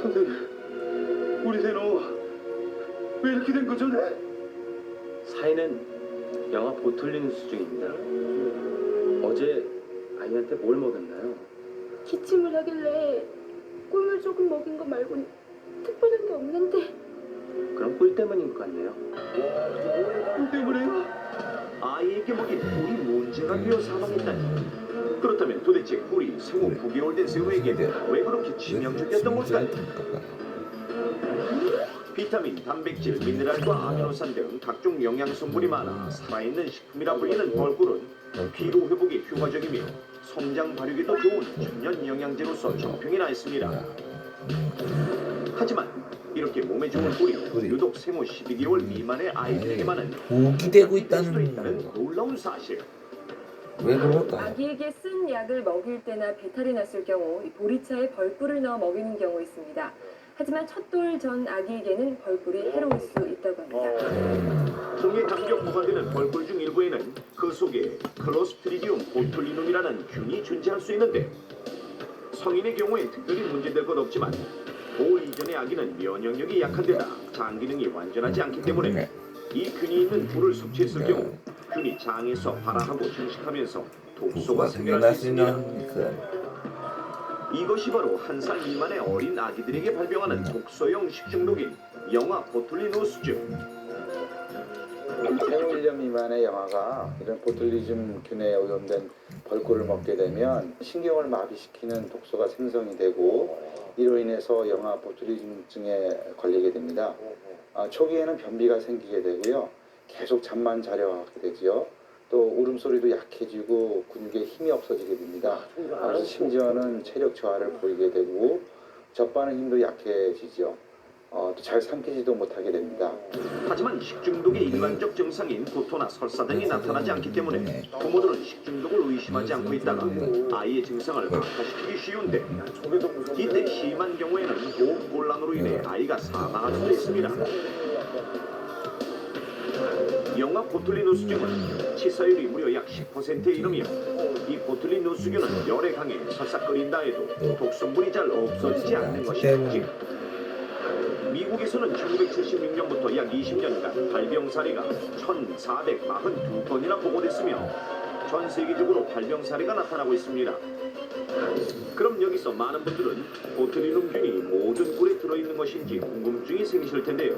선생님, 우리 세노 왜 이렇게 된 거죠? 사인은 영아 보툴린 수증입니다. 어제 아이한테 뭘 먹였나요? 기침을 하길래 꿀물 조금 먹인 거 말고는 특별한 게 없는데. 그럼 꿀 때문인 것 같네요. 꿀 때문에요? 아이에게 먹인 꿀이 문제가 되어 사망했다니. 그렇다면 도대체 꿀이 생후 9개월 된 세노에게 왜 그렇게 치명적이었던 걸까요? 비타민, 단백질, 미네랄과 아미노산 등 각종 영양성분이 많아 살아있는 식품이라 불리는 벌꿀은 피로 회복에 효과적이며 성장 발육에도 좋은 천연 영양제로서 정평이 나 있습니다. 하지만 이렇게 몸에 좋은 꿀이 유독 생후 12개월 미만의 아이들에게만은 독이 되고 수도 있다는 있다는 놀라운 사실. 왜 그럴까요? 아기에게 쓴 약을 먹일 때나 배탈이 났을 경우 보리차에 벌꿀을 넣어 먹이는 경우 있습니다. 하지만 첫 돌 전 아기에게는 벌꿀이 해로울 수 있다고 합니다. 동해 감격 부과되는 벌꿀 중 일부에는 그 속에 클로스트리디움 보툴리눔이라는 균이 존재할 수 있는데 성인의 경우엔 특별히 문제될 것 없지만 5월 이전의 아기는 면역력이 약한 데다 장 기능이 완전하지 않기 때문에 이 균이 있는 꿀을 섭취했을 경우 균이 장에서 발화하고 증식하면서 독소가 생겨날 수 있습니다. 이것이 바로 한 살 미만의 어린 아기들에게 발병하는 독소형 식중독인 영아 보툴리노스증. 생후 1년 미만의 영아가 이런 보툴리즘 균에 오염된 벌꿀을 먹게 되면 신경을 마비시키는 독소가 생성이 되고 이로 인해서 영아 보툴리즘증에 걸리게 됩니다. 초기에는 변비가 생기게 되고요. 계속 잠만 자려 하게 되지요. 또 울음소리도 약해지고 근육에 힘이 없어지게 됩니다. 그래서 심지어는 체력 저하를 보이게 되고 젖바는 힘도 약해지죠. 또 잘 삼키지도 못하게 됩니다. 하지만 식중독의 일반적 증상인 구토나 설사 등이 나타나지 않기 때문에 부모들은 식중독을 의심하지 않고 있다가 아이의 증상을 악화시키기 쉬운데 이때 심한 경우에는 호흡곤란으로 인해 아이가 사망할 수도 있습니다. 영아 보툴리노스균은 치사율이 무려 약 10%에 이르며 이 보툴리노스균은 열에 강해 설사 끓인다 해도 독성분이 잘 없어지지 않는 것이 특징. 미국에서는 1976년부터 약 20년간 발병 사례가 1,442건이나 보고됐으며 전 세계적으로 발병 사례가 나타나고 있습니다. 그럼 여기서 많은 분들은 보툴리눔균이 모든 꿀에 들어있는 것인지 궁금증이 생기실 텐데요.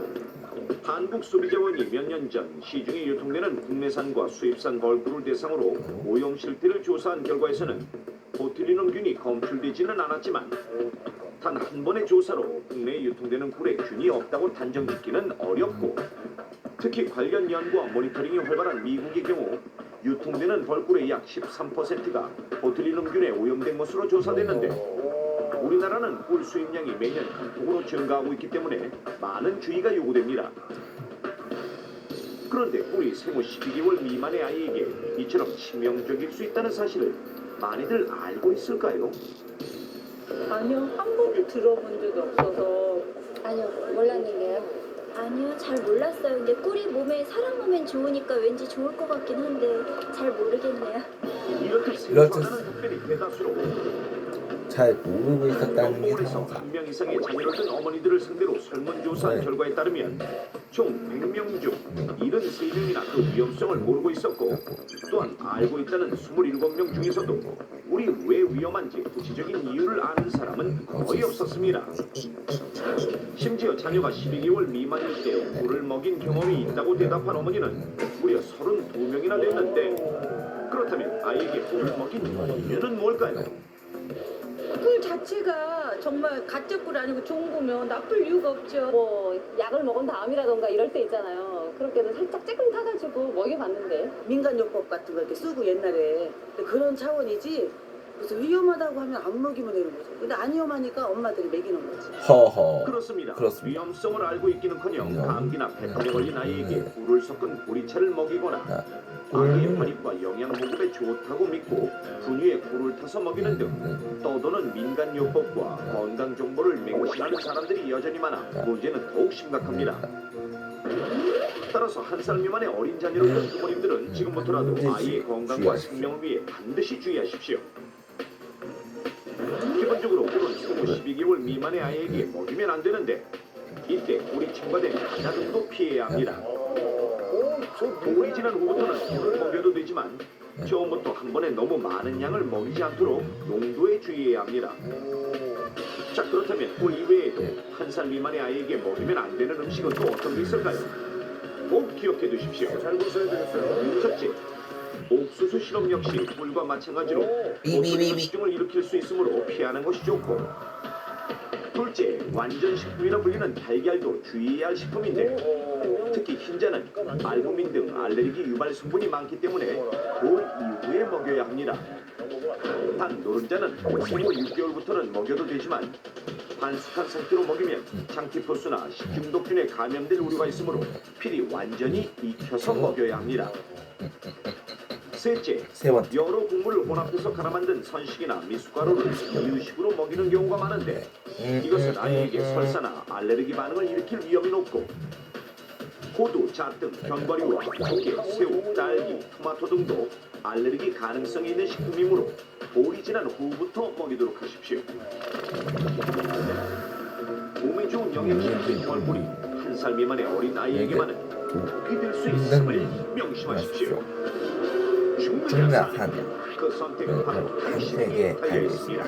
한국소비자원이 몇 년 전 시중에 유통되는 국내산과 수입산 벌꿀을 대상으로 오염 실태를 조사한 결과에서는 보툴리눔균이 검출되지는 않았지만 단 한 번의 조사로 국내에 유통되는 꿀에 균이 없다고 단정짓기는 어렵고 특히 관련 연구와 모니터링이 활발한 미국의 경우 유통되는 벌꿀의 약 13%가 보툴리눔균에 오염된 것으로 조사됐는데 우리나라는 꿀 수입량이 매년 큰 폭으로 증가하고 있기 때문에 많은 주의가 요구됩니다. 그런데 꿀이 생후 12개월 미만의 아이에게 이처럼 치명적일 수 있다는 사실을 많이들 알고 있을까요? 아니요, 한 번도 들어본 적이 없어서. 아니요, 몰랐는데요. 아니요, 잘 몰랐어요. 근데 꿀이 몸에 사람 몸엔 좋으니까 왠지 좋을 것 같긴 한데 잘 모르겠네요. 이렇듯 특별히 대다수로 잘 모르고 있었다는 게 동물에서 상황가. 1명 이상의 자녀를 둔 어머니들을 상대로 설문조사한 결과에 따르면 총 100명 중 73명이나 그 위험성을 모르고 있었고 또한 알고 있다는 27명 중에서도 꿀이 왜 위험한지 구체적인 이유를 아는 사람은 거의 없었습니다. 심지어 자녀가 12개월 미만일 때 꿀을 먹인 경험이 있다고 대답한 어머니는 무려 32명이나 됐는데 그렇다면 아이에게 꿀을 먹인 이유는 뭘까요? 꿀 자체가 정말 가짜 꿀 아니고 좋은 거면 나쁠 이유가 없죠. 뭐 약을 먹은 다음이라던가 이럴 때 있잖아요. 그렇게도 살짝 쬐끔 타가지고 먹여봤는데. 민간요법 같은 거 이렇게 쓰고 옛날에. 근데 그런 차원이지 무슨 위험하다고 하면 안 먹이면 되는 거죠. 근데 안 위험하니까 엄마들이 먹이는 거지. 허허. 그렇습니다. 위험성을 알고 있기는커녕 감기나 배탈에 걸린 아이에게 꿀을 섞은 보리차를 먹이거나 아기의 발입과 영양 보급에 좋다고 믿고 분유에 꿀을 타서 먹이는 등 떠도는 민간요법과 건강 정보를 맹신하는 사람들이 여전히 많아 문제는 더욱 심각합니다. 따라서 한 살 미만의 어린 자녀를 둔 부모님들은 지금부터라도 아이의 건강과 생명을 위해 반드시 주의하십시오. 기본적으로 꿀은 생후 12개월 미만의 아이에게 먹이면 안 되는데 이때 꿀이 첨가된 과자 등도 피해야 합니다. 돌이 지난 후부터는 꿀을 먹여도 되지만 처음부터 한 번에 너무 많은 양을 먹이지 않도록 농도에 주의해야 합니다. 자, 그렇다면 꿀 이외에도 한 살 미만의 아이에게 먹이면 안 되는 음식은 또 어떤 게 있을까요? 꼭 기억해 두십시오. 잘 보셔야 되겠어요. 첫째, 옥수수 시럽 역시 꿀과 마찬가지로 보통수증을 일으킬 수 있으므로 피하는 것이 좋고 둘째, 완전 식품이라 불리는 달걀도 주의해야 할 식품인데 특히 흰자는 알부민 등 알레르기 유발 성분이 많기 때문에 돌 이후에 먹여야 합니다. 단 노른자는 생후 6개월부터는 먹여도 되지만 반숙한 상태로 먹이면 장티푸스나 식중독균에 감염될 우려가 있으므로 필히 완전히 익혀서 먹여야 합니다. 셋째, 여러 곡물을 혼합해서 갈아 만든 선식이나 미숫가루를 이유식으로 먹이는 경우가 많은데 이것은 아이에게 설사나 알레르기 반응을 일으킬 위험이 높고 호두, 잣 등 견과류와 조개, 새우, 딸기, 토마토 등도 알레르기 가능성이 있는 식품이므로 돌이 지난 후부터 먹이도록 하십시오. 몸에 좋은 영양식인 벌꿀이 한 살 미만의 어린 아이에게만은 독이 될 수 있음을 명심하십시오. 중락하면 그 선택은 바로 당신에게 달려 있습니다.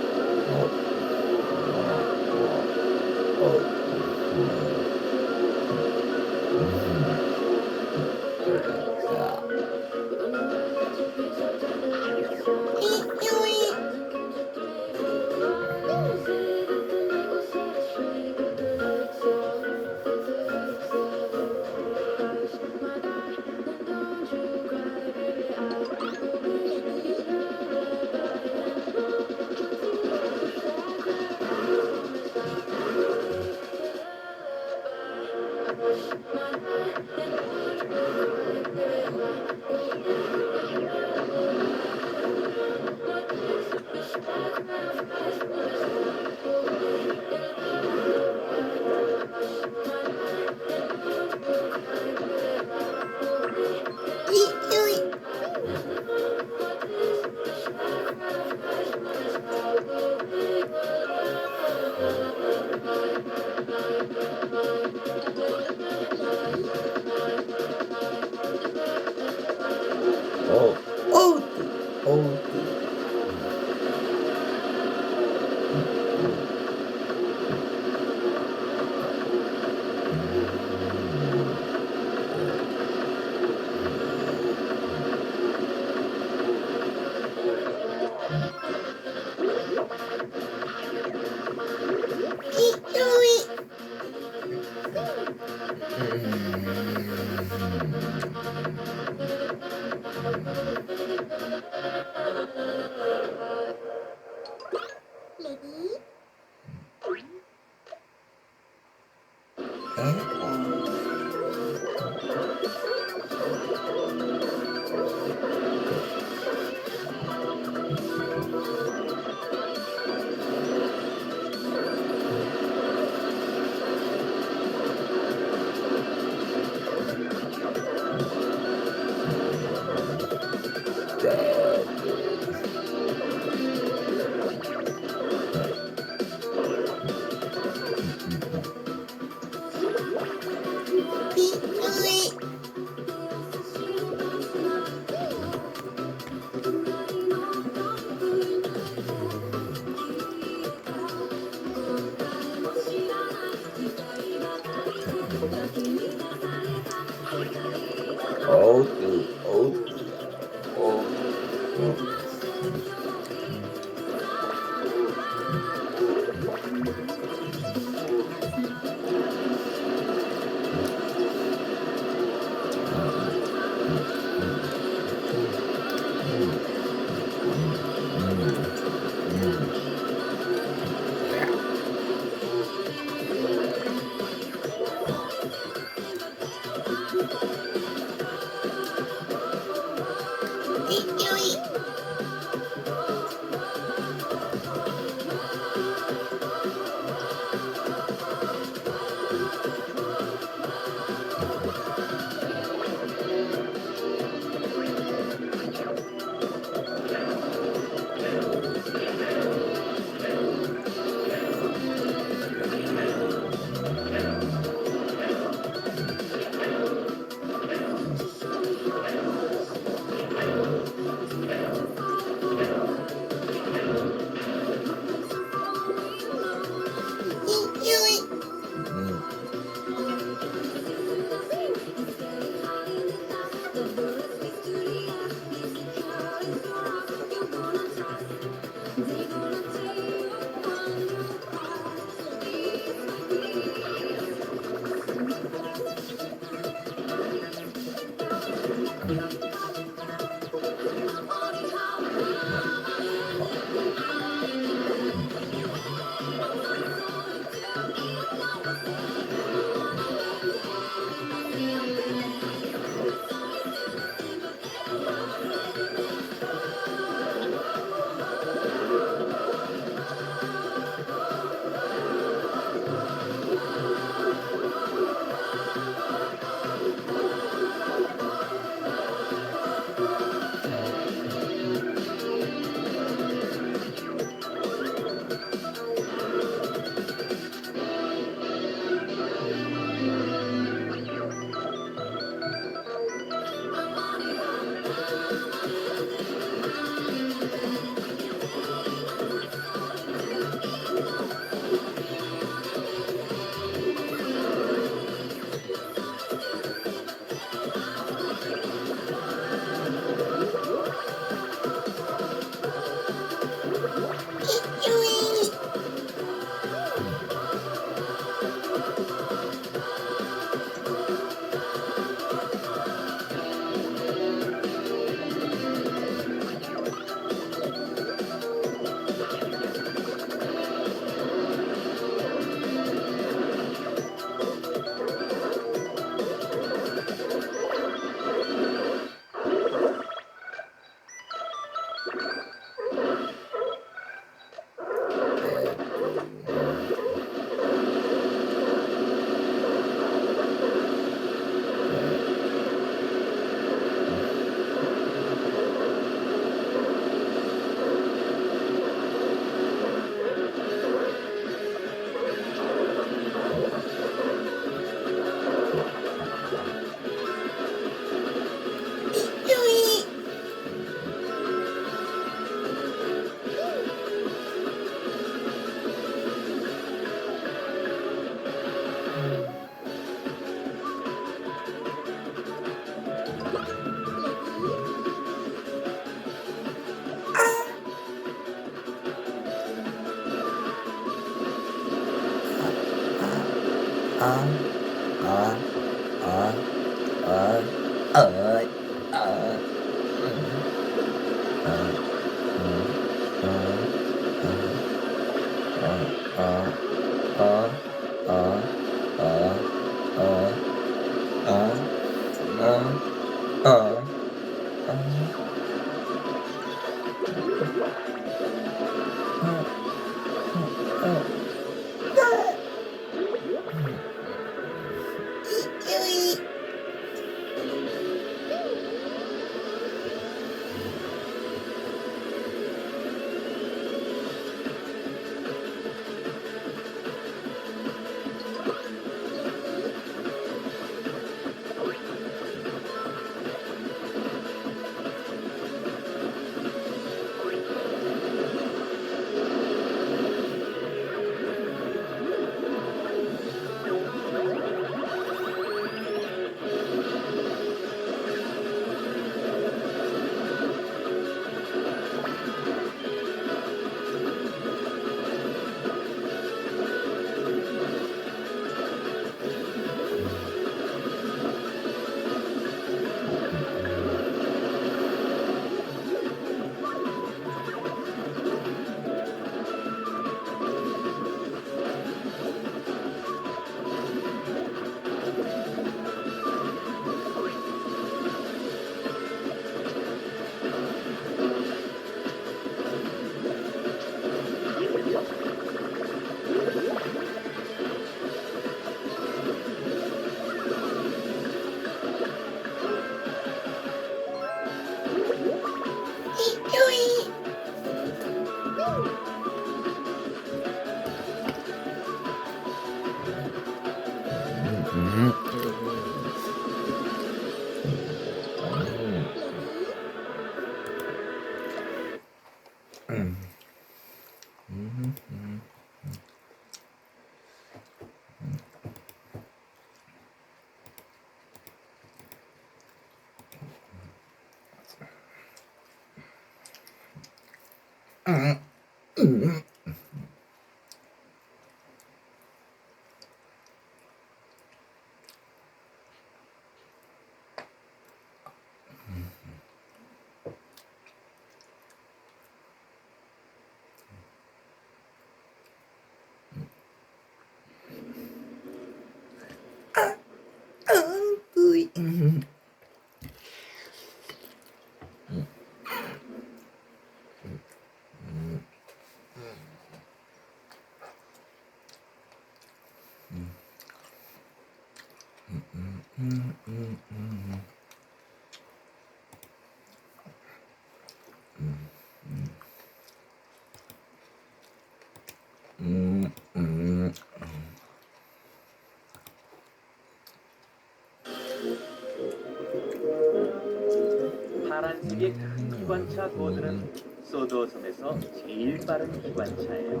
파란색의 큰 기관차 고드는 소드섬에서 제일 빠른 기관차예요.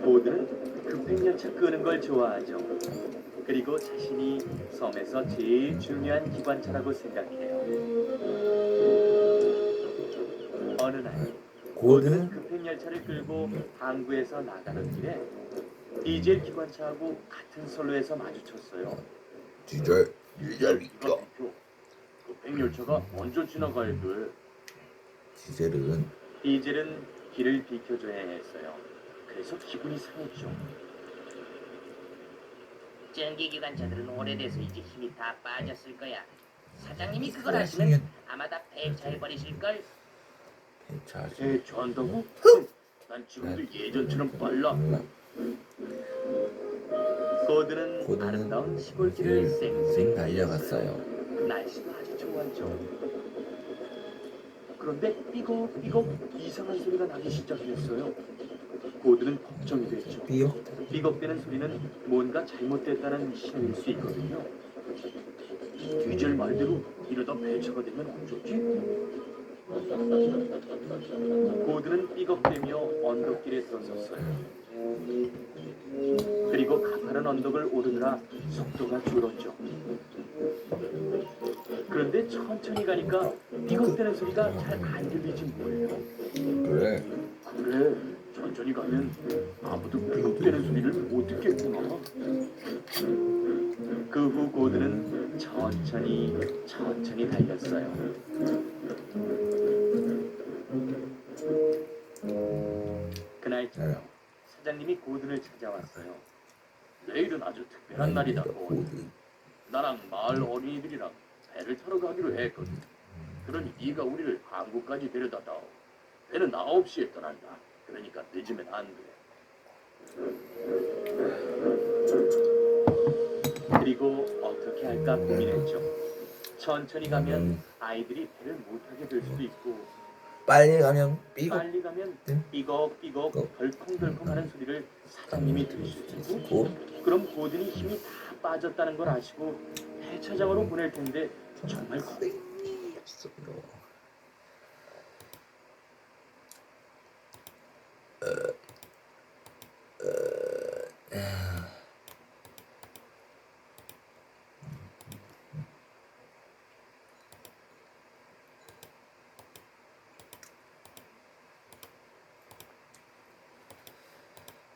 고드는 급행열차 끄는 걸 좋아하죠. 그리고 자신이 섬에서 제일 중요한 기관차라고 생각해요. 어느 날 고드는 급행열차를 끌고 항구에서 나가는 길에 디젤 기관차하고 같은 선로에서 마주쳤어요. 디젤 이거 급행열차가 먼저 지나가야 돼. 디젤은 길을 비켜줘야 했어요. 그래서 기분이 상했죠. 전기기관차들은 오래돼서 이제 힘이 다 빠졌을 거야. 사장님이 그걸 아시면 아마 다 폐차해버리실걸. 폐차한다고? 난 지금도 예전처럼 빨라. 고드는 아름다운 시골길을 쌩쌩 달려갔어요. 날씨가 아주 좋았죠. 그런데 삐걱삐걱 이상한 소리가 나기 시작했어요. 고드는 걱정이 됐죠. 삐걱대는 소리는 뭔가 잘못됐다는 신호일 수 있거든요. 디젤 말대로 이러다 폐차가 되면 어쩌지? 고드는 삐걱대며 언덕길에 서섰어요. 그리고 가파른 언덕을 오르느라 속도가 줄었죠. 그런데 천천히 가니까 삐걱대는 소리가 잘 안 들리지 뭐예요. 그래, 천천히 가면 아무도 삐걱대는 소리를 못 듣겠구나. 천천히 달렸어요. 그날 저녁 사장님이 고든을 찾아왔어요. 내일은 아주 특별한 날이다. 고든. 나랑 마을 어린이들이랑 배를 타러 가기로 했거든. 그러니 네가 우리를 한국까지 데려다다오. 배는 9시에 떠난다. 그러니까 늦으면 안 돼. 그리고 어떻게 할까 고민했죠. 천천히 가면 아이들이 배를 못 타게 될 수도 있고, 빨리 가면 빨리 가면 삐걱삐걱 덜컹덜컹하는 소리를 사장님이 들을 수 있고, 그럼 고든이 힘이 다 빠졌다는 걸 아시고 폐차장으로 보낼 텐데 정말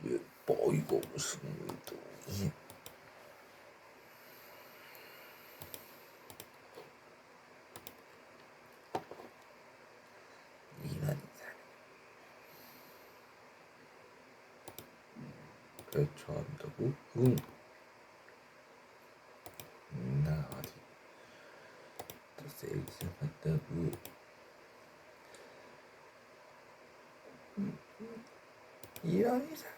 예뻐 이거 무슨 운동이 그렇죠 한다고? 나 어디 또 세일즈 한다고 이런 이상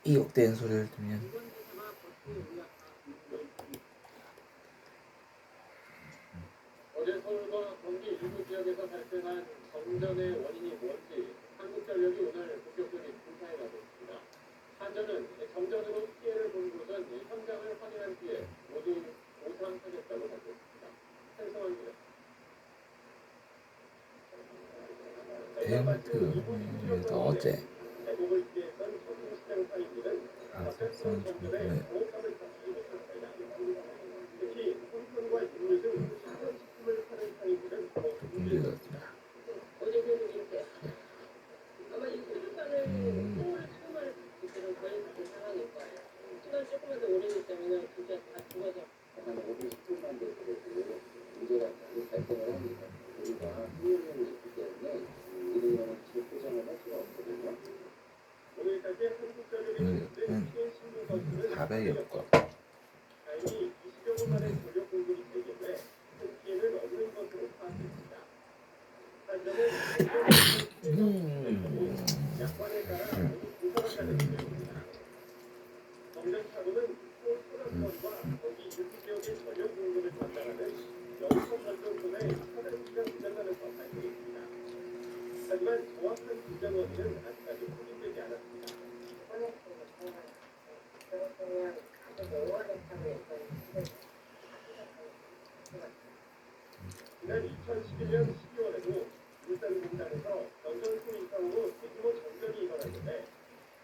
이욕된 소리를 들으면 어제 서울과 경기 일부 지역에서 발생한 정전의 원인이 뭔지 한국전력이 오늘 본격적인 조사에 나섰습니다. 한전은 정전으로 피해를 본 곳은 현장을 확인한 뒤에 모두 보상하겠다고 밝혔습니다. 한성환 기자. 대형트 어제 대국을 피했던 전통시장 사인들은 어쨌든 정전에 보상을 받지 못했습니다. 특히 손편과 인물 등 식품을 파는 사인들은 더 문제였습니다. 어제 그래도 이렇게 아마 이 소주잔을 소를 처음할 때는 거의 같은 상황일 거예요. 시간 조금만 더 오래 있다면 진짜 다 죽어서 한 5분 10분만 더 그래도 문제가 발생을 합니다. 우리가 수용력이 있기 때문에 이런 경우는 지금 포장을 할 수가 없거든요. 오늘까지 한국전력의 피해 신고 건수는 400여 건 다행히 20여 분 만에 전력 공급이 되기에 큰 피해는 없는 것으로 파악됐습니다. 한전은 약관에 따라 보상을 가져있습니다. 정전 사고는 소란권과 거기 유기 지역의 전력 공급을 담당하는 영성 발전소의 사단지가 주장하면서 발생했습니다. 하지만 정확한 주장 원인은 아직까지 확인되지 않았습니다. 지난 2011년 12월에도 울산 공장에서 정전소 이상으로 대규모 정전이 일어났는데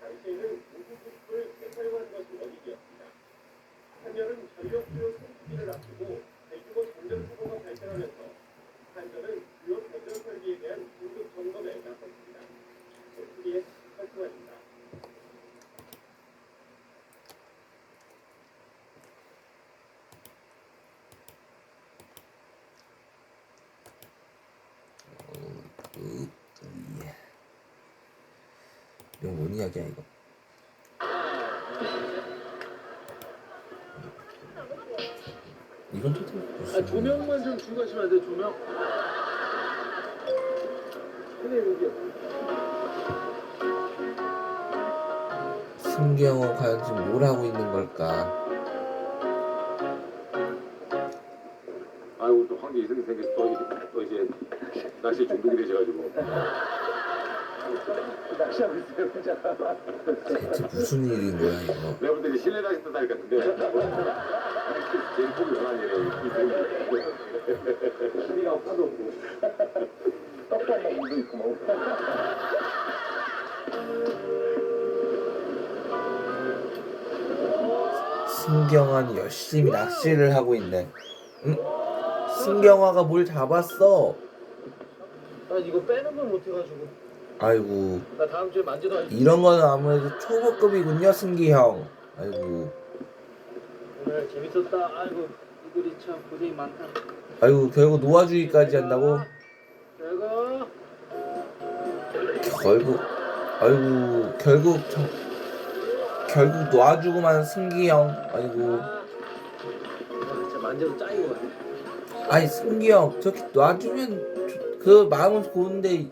당시에는 무구급을 재사용한 것이 원인이었습니다. 한전은 전력 수요 성수기를 앞두고 대규모 정전 사고가 발생하면서 한전은 주요 변전 설비에 대한 긴급 점검에 나섰습니다. TV의 설승환입니다. 이거 뭔 이야기야 이거 이건 도대체 무슨 조명만 좀 주고 가시면 안 돼, 조명? 근데 여기요. 승경은 과연 지금 뭘 하고 있는 걸까? 아이고 또 환기 이상이 생겨서 또 이제 낚시 중독이 되셔가지고 낚시하고 있어요, 혼자. 대체 무슨 일인 거야 이거? 내가 볼 때 이제 실내 낚시 떴다니까 근데 제일 보기 편한 일이에요. 신이가 파도 없고 떡밥 먹는 거 있고 뭐. 승경아는 열심히 낚시를 하고 있네. 응? 승경아가 뭘 잡았어? 난 이거 빼는 걸 못해가지고. 아이고, 나 다음 주에 만지도 안. 이런 거는 아무래도 초보급이군요, 승기 형. 아이고, 오늘 재밌었다. 아이고 이들이 참 고생이 많다. 아이고, 결국 놓아주기까지 한다고? 내가 결국, 아이고, 결국 놔주고만 승기 형. 아이고, 진짜 만져도 짱인 거 같아. 아니 승기 형 저렇게 놔주면 그 마음은 좋은데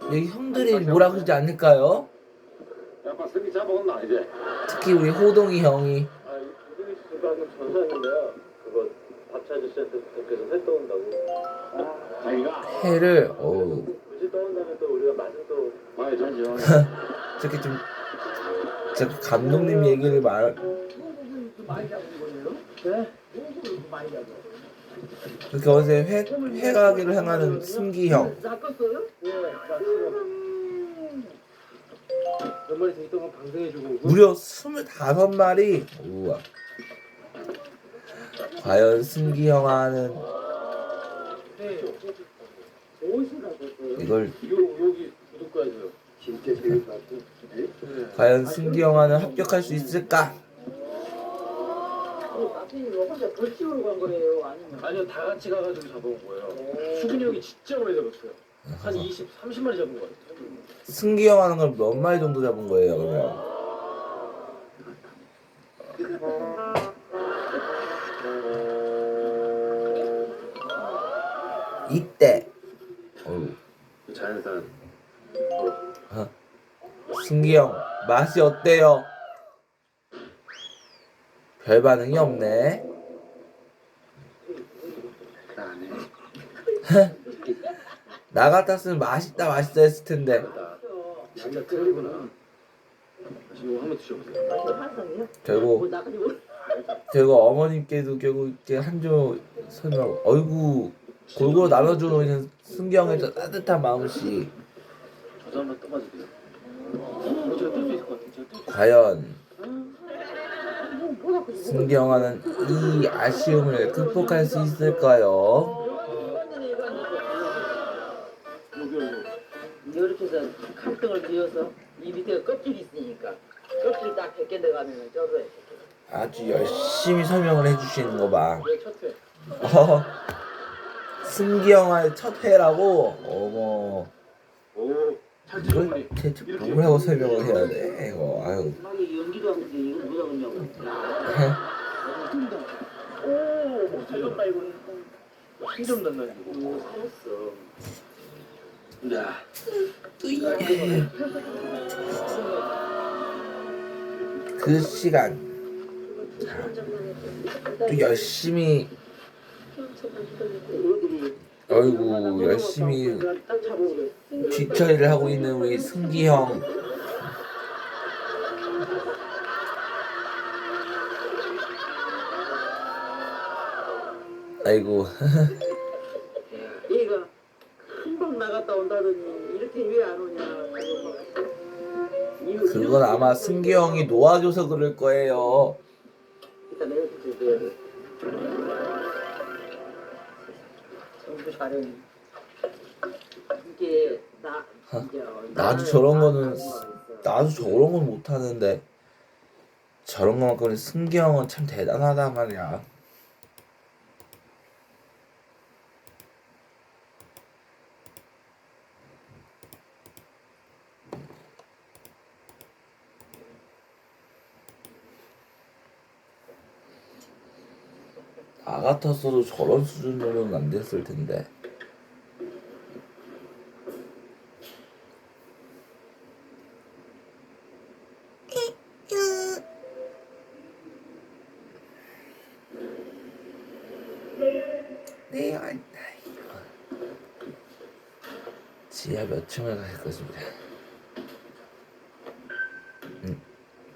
여기 형들이 뭐라 그러지 않을까요? 야, 아빠 승기 잡아온나 이제. 특히 우리 호동이 형이. 아, 이승희 씨 방금 전화했는데요. 그거 밥차 아저씨한테 부탁해서 회 떠온다고. 자기가 회를 어우 굳이 떠온다면 또 우리가 맛은 또 많이 잖죠. 저렇게 좀 저 감독님 얘기를 말 많이 잡은 거네요? 네? 많이 잡은 거. 그렇게 어제 회가기를 향하는 승기 형. 낚았어요? 예, 낚시로. 몇 마리 더 있던 건 방생해주고. 무려 25마리. 우와. 과연 승기 형아는 네. 이걸 여기 구독 가야죠. 진짜 재밌을 것 같아. 과연 승기 형아는 합격할 수 있을까? 나중에 혼자 벌집으로 간 거예요? 아니면? 아니요, 다 같이 가가지고 잡아온 거예요. 수근이 형이 진짜 오래 잡았어요. 한 20, 30마리 잡은 거 같아요. 승기 형아는 걸 몇 마리 정도 잡은 거예요, 그러면? 이때 자연산. 승기 형 맛이 어때요? 별 반응이 없네. 나 같았으면 맛있다 했을 텐데. 진짜 틀리구나. 이거 한번 드셔보세요. 결국 어머님께도 결국 이렇게 한조 설명. 어이구 골고루 나눠주는 승기 형의 저 따뜻한 마음씨. 저도 한번 떠봐주세요. 제가 뜰 수 있을 것 같아요. 제가 뜰 수 과연 승기 형아는 이 아쉬움을 극복할 수 있을까요? 이렇게 해서 칼등을 뒤어서 이 밑에 껍질이 있으니까 껍질 딱 벗겨 들어가면 쪄서 아주 열심히 설명을 해주시는 거 봐. 첫 회. 승기 형아의 첫 회라고? 어머. 이걸 대체 뭐라고 설명을 해야 돼? 이거 아유. 막이 연기도 안 되는데 이거 뭐라 그러냐고. 오, 잘 잡다 이거는. 힘좀 난다지고. 살았어. 야. 그 시간 또 열심히 어이구 열심히 뒤처리를 하고 있는 우리 승기 형. 아이고 얘가 금방 나갔다 온다더니 이렇게 왜 안 오냐. 그건 아마 승기 형이 놓아줘서 그럴 거예요. 일단 내가 그때 정부 촬영 이게 나도 저런 건 못하는데 저런 것만큼은 승기 형은 참 대단하단 말이야. 나 같았어도 저런 수준으로는 안 됐을 텐데. 네, 지하 몇 층을 갈 것입니다.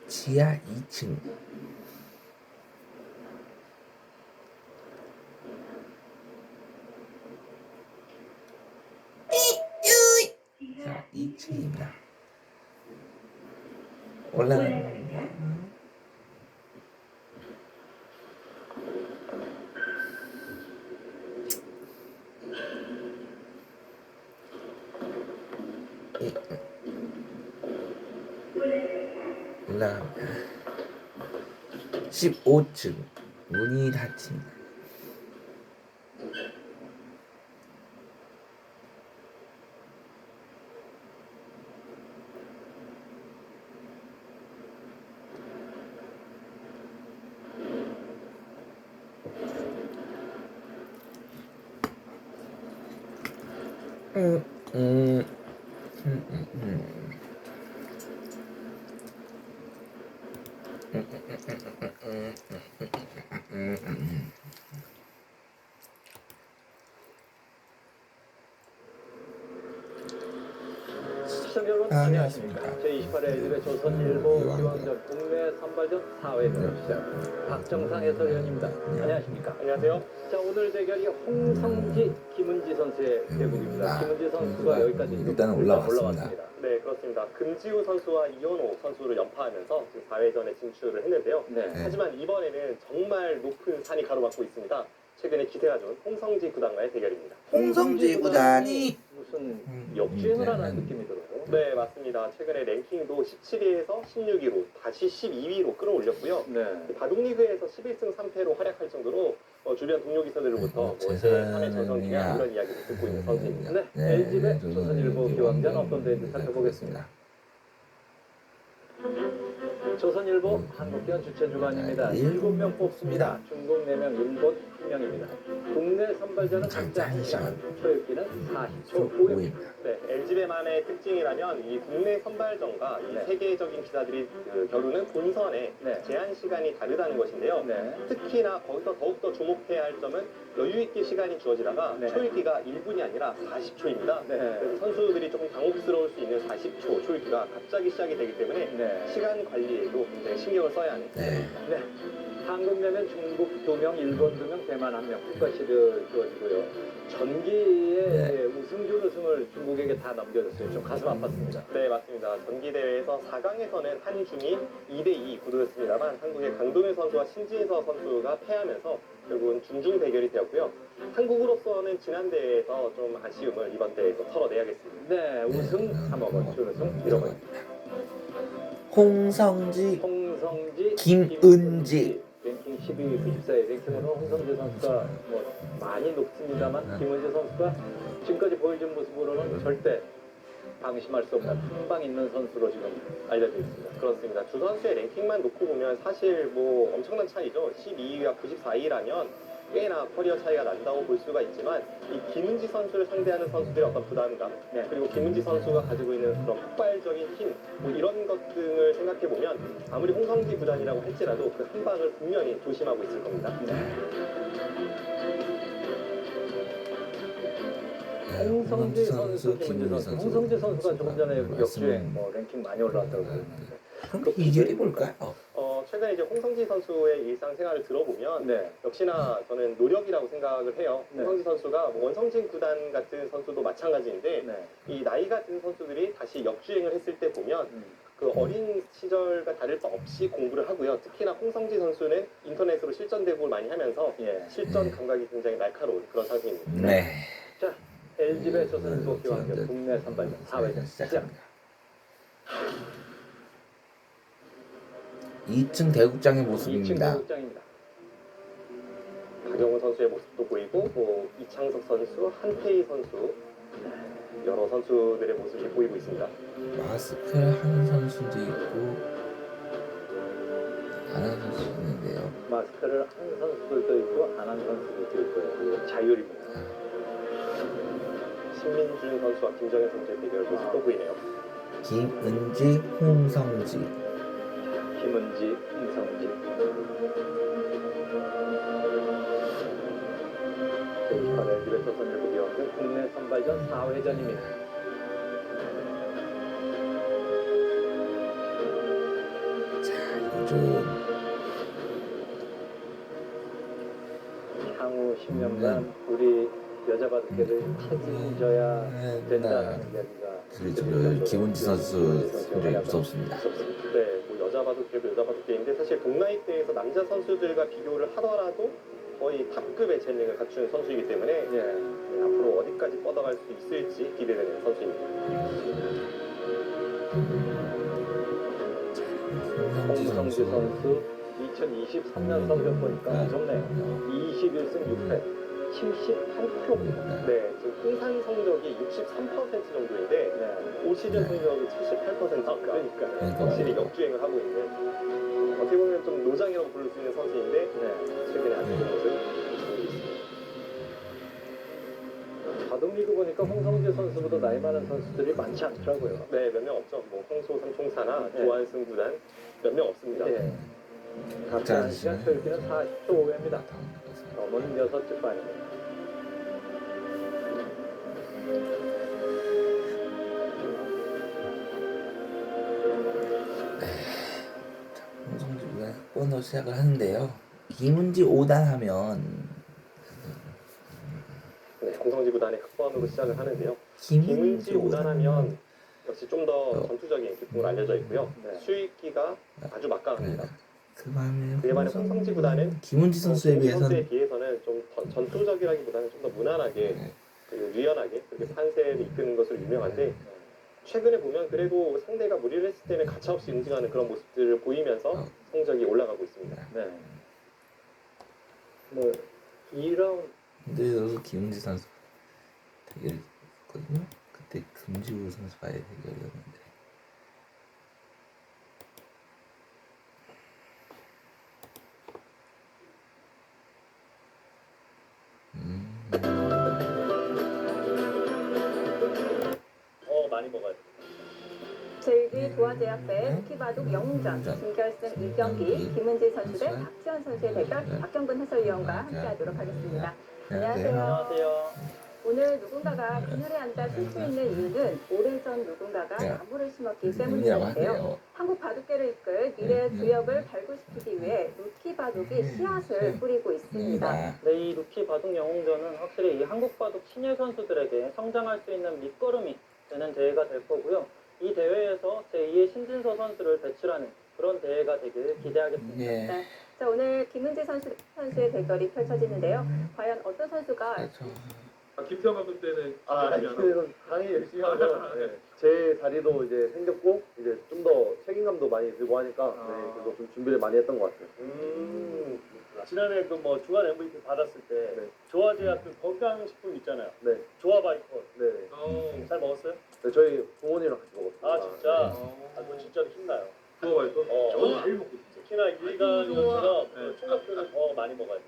지하 2층. 자, 2층입니다. 올라가는 올라갑니다. 15층 문이 닫힙니다. 시청자 여러분 안녕하십니까. 제28회 LG배 조선일보 기왕전 국내 선발전 4회전 시작 박정상 해설위원입니다. 안녕하십니까. 안녕하세요. 자, 오늘 대결이 홍성지 김은지 선수의 대국입니다. 김은지 선수가 여기까지 일단은 올라왔습니다. 네, 그렇습니다. 금지우 선수와 이현호 선수를 연파하면서 지금 4회전에 진출을 했는데요. 하지만 이번에는 정말 높은 산이 가로막고 있습니다. 최근에 기세가 좋은 홍성지 구단과의 대결입니다. 홍성지 구단이 무슨 역주행을 하는 느낌이 들어요. 네, 맞습니다. 최근에 랭킹도 17위에서 16위로 다시 12위로 끌어올렸고요. 바둑리그에서 11승 3패로 활약할 정도로 주변 동료 기사들로부터 제3의 전성기냐 이런 이야기를 듣고 있는 선수입니다. 네, LG배 조선일보 기왕전 어떤 대회인지 살펴보겠습니다. 조선일보 한국견 주최 주간입니다. 7명 뽑습니다. 중국 4명, 일본 1명입니다. 국내 선발전은 각자 1시간, 초읽기는 40초 5입니다. 네, LG배만의 특징이라면 이 국내 선발전과 이 세계적인 기사들이 겨루는 본선의 제한 시간이 다르다는 것인데요. 특히나 거기서 더욱더 주목해야 할 점은 여유 있게 시간이 주어지다가 초읽기가 1분이 아니라 40초입니다. 그래서 선수들이 조금 당혹스러울 수 있는 40초 초읽기가 갑자기 시작이 되기 때문에 시간 관리에도 굉장히 신경을 써야 하는. 한국 내면 중국 2명, 일본 2명, 대만 1명 국가시를 주어지고요. 전기의 우승을 중국에게 다 넘겨줬어요. 좀 가슴 아팠습니다. 네, 맞습니다. 전기대회에서 4강에서는 한중이 2대2 구도였습니다만 한국의 강동현 선수와 신진서 선수가 패하면서 결국은 중중 대결이 되었고요. 한국으로서는 지난 대회에서 좀 아쉬움을 이번 대회에서 털어내야겠습니다. 네, 우승 3억, 준우승 1억원. 홍성지, 김은지 랭킹 12위 94위 랭킹으로 홍성지 선수가 많이 높습니다만 김은지 선수가 지금까지 보여준 모습으로는 절대 방심할 수 없는 한방 있는 선수로 지금 알려져 있습니다. 그렇습니다. 두 선수의 랭킹만 놓고 보면 사실 엄청난 차이죠. 12위와 94위라면 꽤나 커리어 차이가 난다고 볼 수가 있지만 이 김은지 선수를 상대하는 선수들의 어떤 부담감 그리고 김은지 선수가 가지고 있는 그런 폭발적인 힘 이런 것 등을 생각해 보면 아무리 홍성지 구단이라고 할지라도 그 한 방을 분명히 조심하고 있을 겁니다. 홍성지 선수, 김은지 선수. 홍성지 선수가 조금 전에 역주행 랭킹 많이 올라왔다고 그랬는데 이결이 뭘까요? 최근에 이제 홍성지 선수의 일상생활을 들어보면 역시나 저는 노력이라고 생각을 해요. 홍성지 선수가 원성진 구단 같은 선수도 마찬가지인데 이 나이가 든 선수들이 다시 역주행을 했을 때 보면 그 어린 시절과 다를 바 없이 공부를 하고요. 특히나 홍성지 선수는 인터넷으로 실전 대국을 많이 하면서 실전 감각이 굉장히 날카로운 그런 상태입니다. 자, LG배 조선일보 기왕전 국내 선발전 4회전 시작합니다. 2층 대국장의 모습입니다. 2층 대국장입니다. 박영호 선수의 모습도 보이고 이창석 선수, 한태희 선수 여러 선수들의 모습이 보이고 있습니다. 마스크를 하는 선수도 있고 안 하는 선수도 있는데요. 마스크를 하는 선수들도 있고 안 하는 선수들도 있고요. 자율입니다. 신민준 선수와 김정현 선수의 대결 모습도 보이네요. 김은지, 홍성지. 김은지, 홍성지. 제28회 조선일보 기왕전 국내 선발전 4회전입니다. 향후 10년간 우리 여자 바둑계를 책임져야 된다는 이야기가 김은지 선수 굉장히 무섭습니다. 네, 여자 바둑계도 여자 바둑계인데 사실 동나이대에서 남자 선수들과 비교를 하더라도 거의 탑급의 재능을 갖춘 선수이기 때문에 앞으로 어디까지 뻗어갈 수 있을지 기대되는 선수입니다. 홍성지 선수 2023년 성적 보니까 좋네요. 21승 6패, 78%입니다. 네, 지금 통산 성적이 63% 정도인데 올 시즌 성적이 78%니까 그러니까 확실히 역주행을 하고 있는 어떻게 보면 좀 노장이라고 부를 수 있는 선수인데 최근에 아주 좋은 모습을 보이고 있습니다. 바둑리그 보니까 홍성지 선수보다 나이 많은 선수들이 많지 않더라고요. 네, 몇 명 없죠. 뭐 홍소 삼총사나 네. 조한승 구단 몇 명 없습니다. 네. 각자 시간 철기는 40초 5회입니다. 넘은 6째 반입니다. 홍성지구단 흑번으로 시작을 하는데요. 김은지 5단 하면 네, 홍성지 구단의 흑번으로 시작을 하는데요. 김은지 김은지 5단 하면 역시 좀 더 어. 전투적인 기풍으로 알려져 있고요. 수익기가 아주 막강합니다. 그 반면에 그에 반해 홍성지 구단은 김은지 선수에 김은지 선수에 비해서는 비해서는 좀 전투적이라기보다는 좀 더 무난하게 그리고 유연하게 그렇게 판세를 이끄는 것으로 유명한데 최근에 보면 그래도 상대가 무리를 했을 때는 가차없이 응징하는 그런 모습들을 보이면서 성적이 올라가고 있습니다. 네. 뭐 2라운드 근데도 김은지 선수 대결이었거든요. 그때 금지우 선수와의 대결이었는데 더 많이 먹어야 돼. 제1기 도화제약배 스키바둑 영웅전 준결승 2경기 김은지 선수 대 박지현 선수의 대결 박경근 해설위원과 함께하도록 하겠습니다. 안녕하세요. 오늘 누군가가 그늘에 앉아 쉴 수 있는 이유는 오래전 누군가가 나무를 심었기 때문인데요. 한국 바둑계를 이끌 미래의 주역을 발굴시키기 위해 루키 바둑이 씨앗을 뿌리고 있습니다. 네, 이 루키 바둑 영웅전은 확실히 이 한국 바둑 신예 선수들에게 성장할 수 있는 밑거름이 되는 대회가 될 거고요. 이 대회에서 제2의 신진서 선수를 배출하는 그런 대회가 되길 기대하겠습니다. 네. 자, 오늘 김은지 선수의 대결이 펼쳐지는데요. 과연 어떤 선수가 김태형 감독 때는 그때는 강의 열심히 하고 제 자리도 이제 생겼고 이제 좀 더 책임감도 많이 들고 하니까 그래서 좀 준비를 많이 했던 것 같아요. 지난해 그 뭐 주간 MVP 받았을 때 조화제약 그 건강식품 있잖아요. 네. 조화바이콘. 네. 잘 먹었어요? 네, 저희 부모님이랑 같이 먹었어요. 아 진짜? 그거 진짜로 힘나요. 조화바이콘? 저는 제일 먹고 있어요. 특히나 일간용처럼 총각들을 더 많이 먹어야 돼.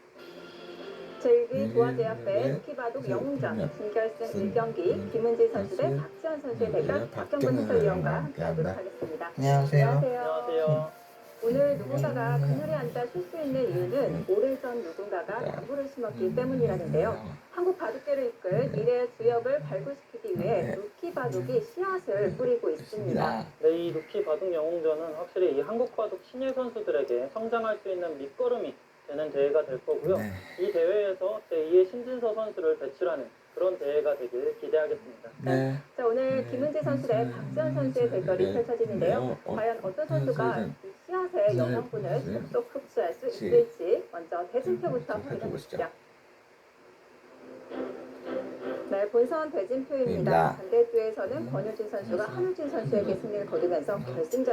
제1기 도화제약배 스키바둑 영웅전 준결승 1경기 김은지 선수 대 박지현 선수의 대결 박경근 해설위원과 함께하도록 하겠습니다. 안녕하세요. 오늘 누군가가 그늘에 앉아 쉴 수 있는 이유는 오래전 누군가가 나무를 심었기 때문이라는데요. 한국 바둑계를 이끌 미래의 주역을 발굴시키기 위해 루키 바둑이 씨앗을 뿌리고 있습니다. 네, 이 루키 바둑 영웅전은 확실히 이 한국 바둑 신예 선수들에게 성장할 수 있는 밑거름이 되는 대회가 될 거고요. 이 대회에서 제2의 신진서 선수를 배출하는 그런 대회가 되길 기대하겠습니다. 네. 자, 오늘 김은지 선수 대 박지현 선수의 대결이 펼쳐지는데요. 과연 어떤 선수가 이 씨앗의 영양분을 쏙쏙 흡수할 수 있을지 먼저 대진표부터 확인해 보시죠. 네, 본선 대진표입니다. 반대쪽에서는 권효진 선수가 한우진 선수에게 승리를 거두면서 결승전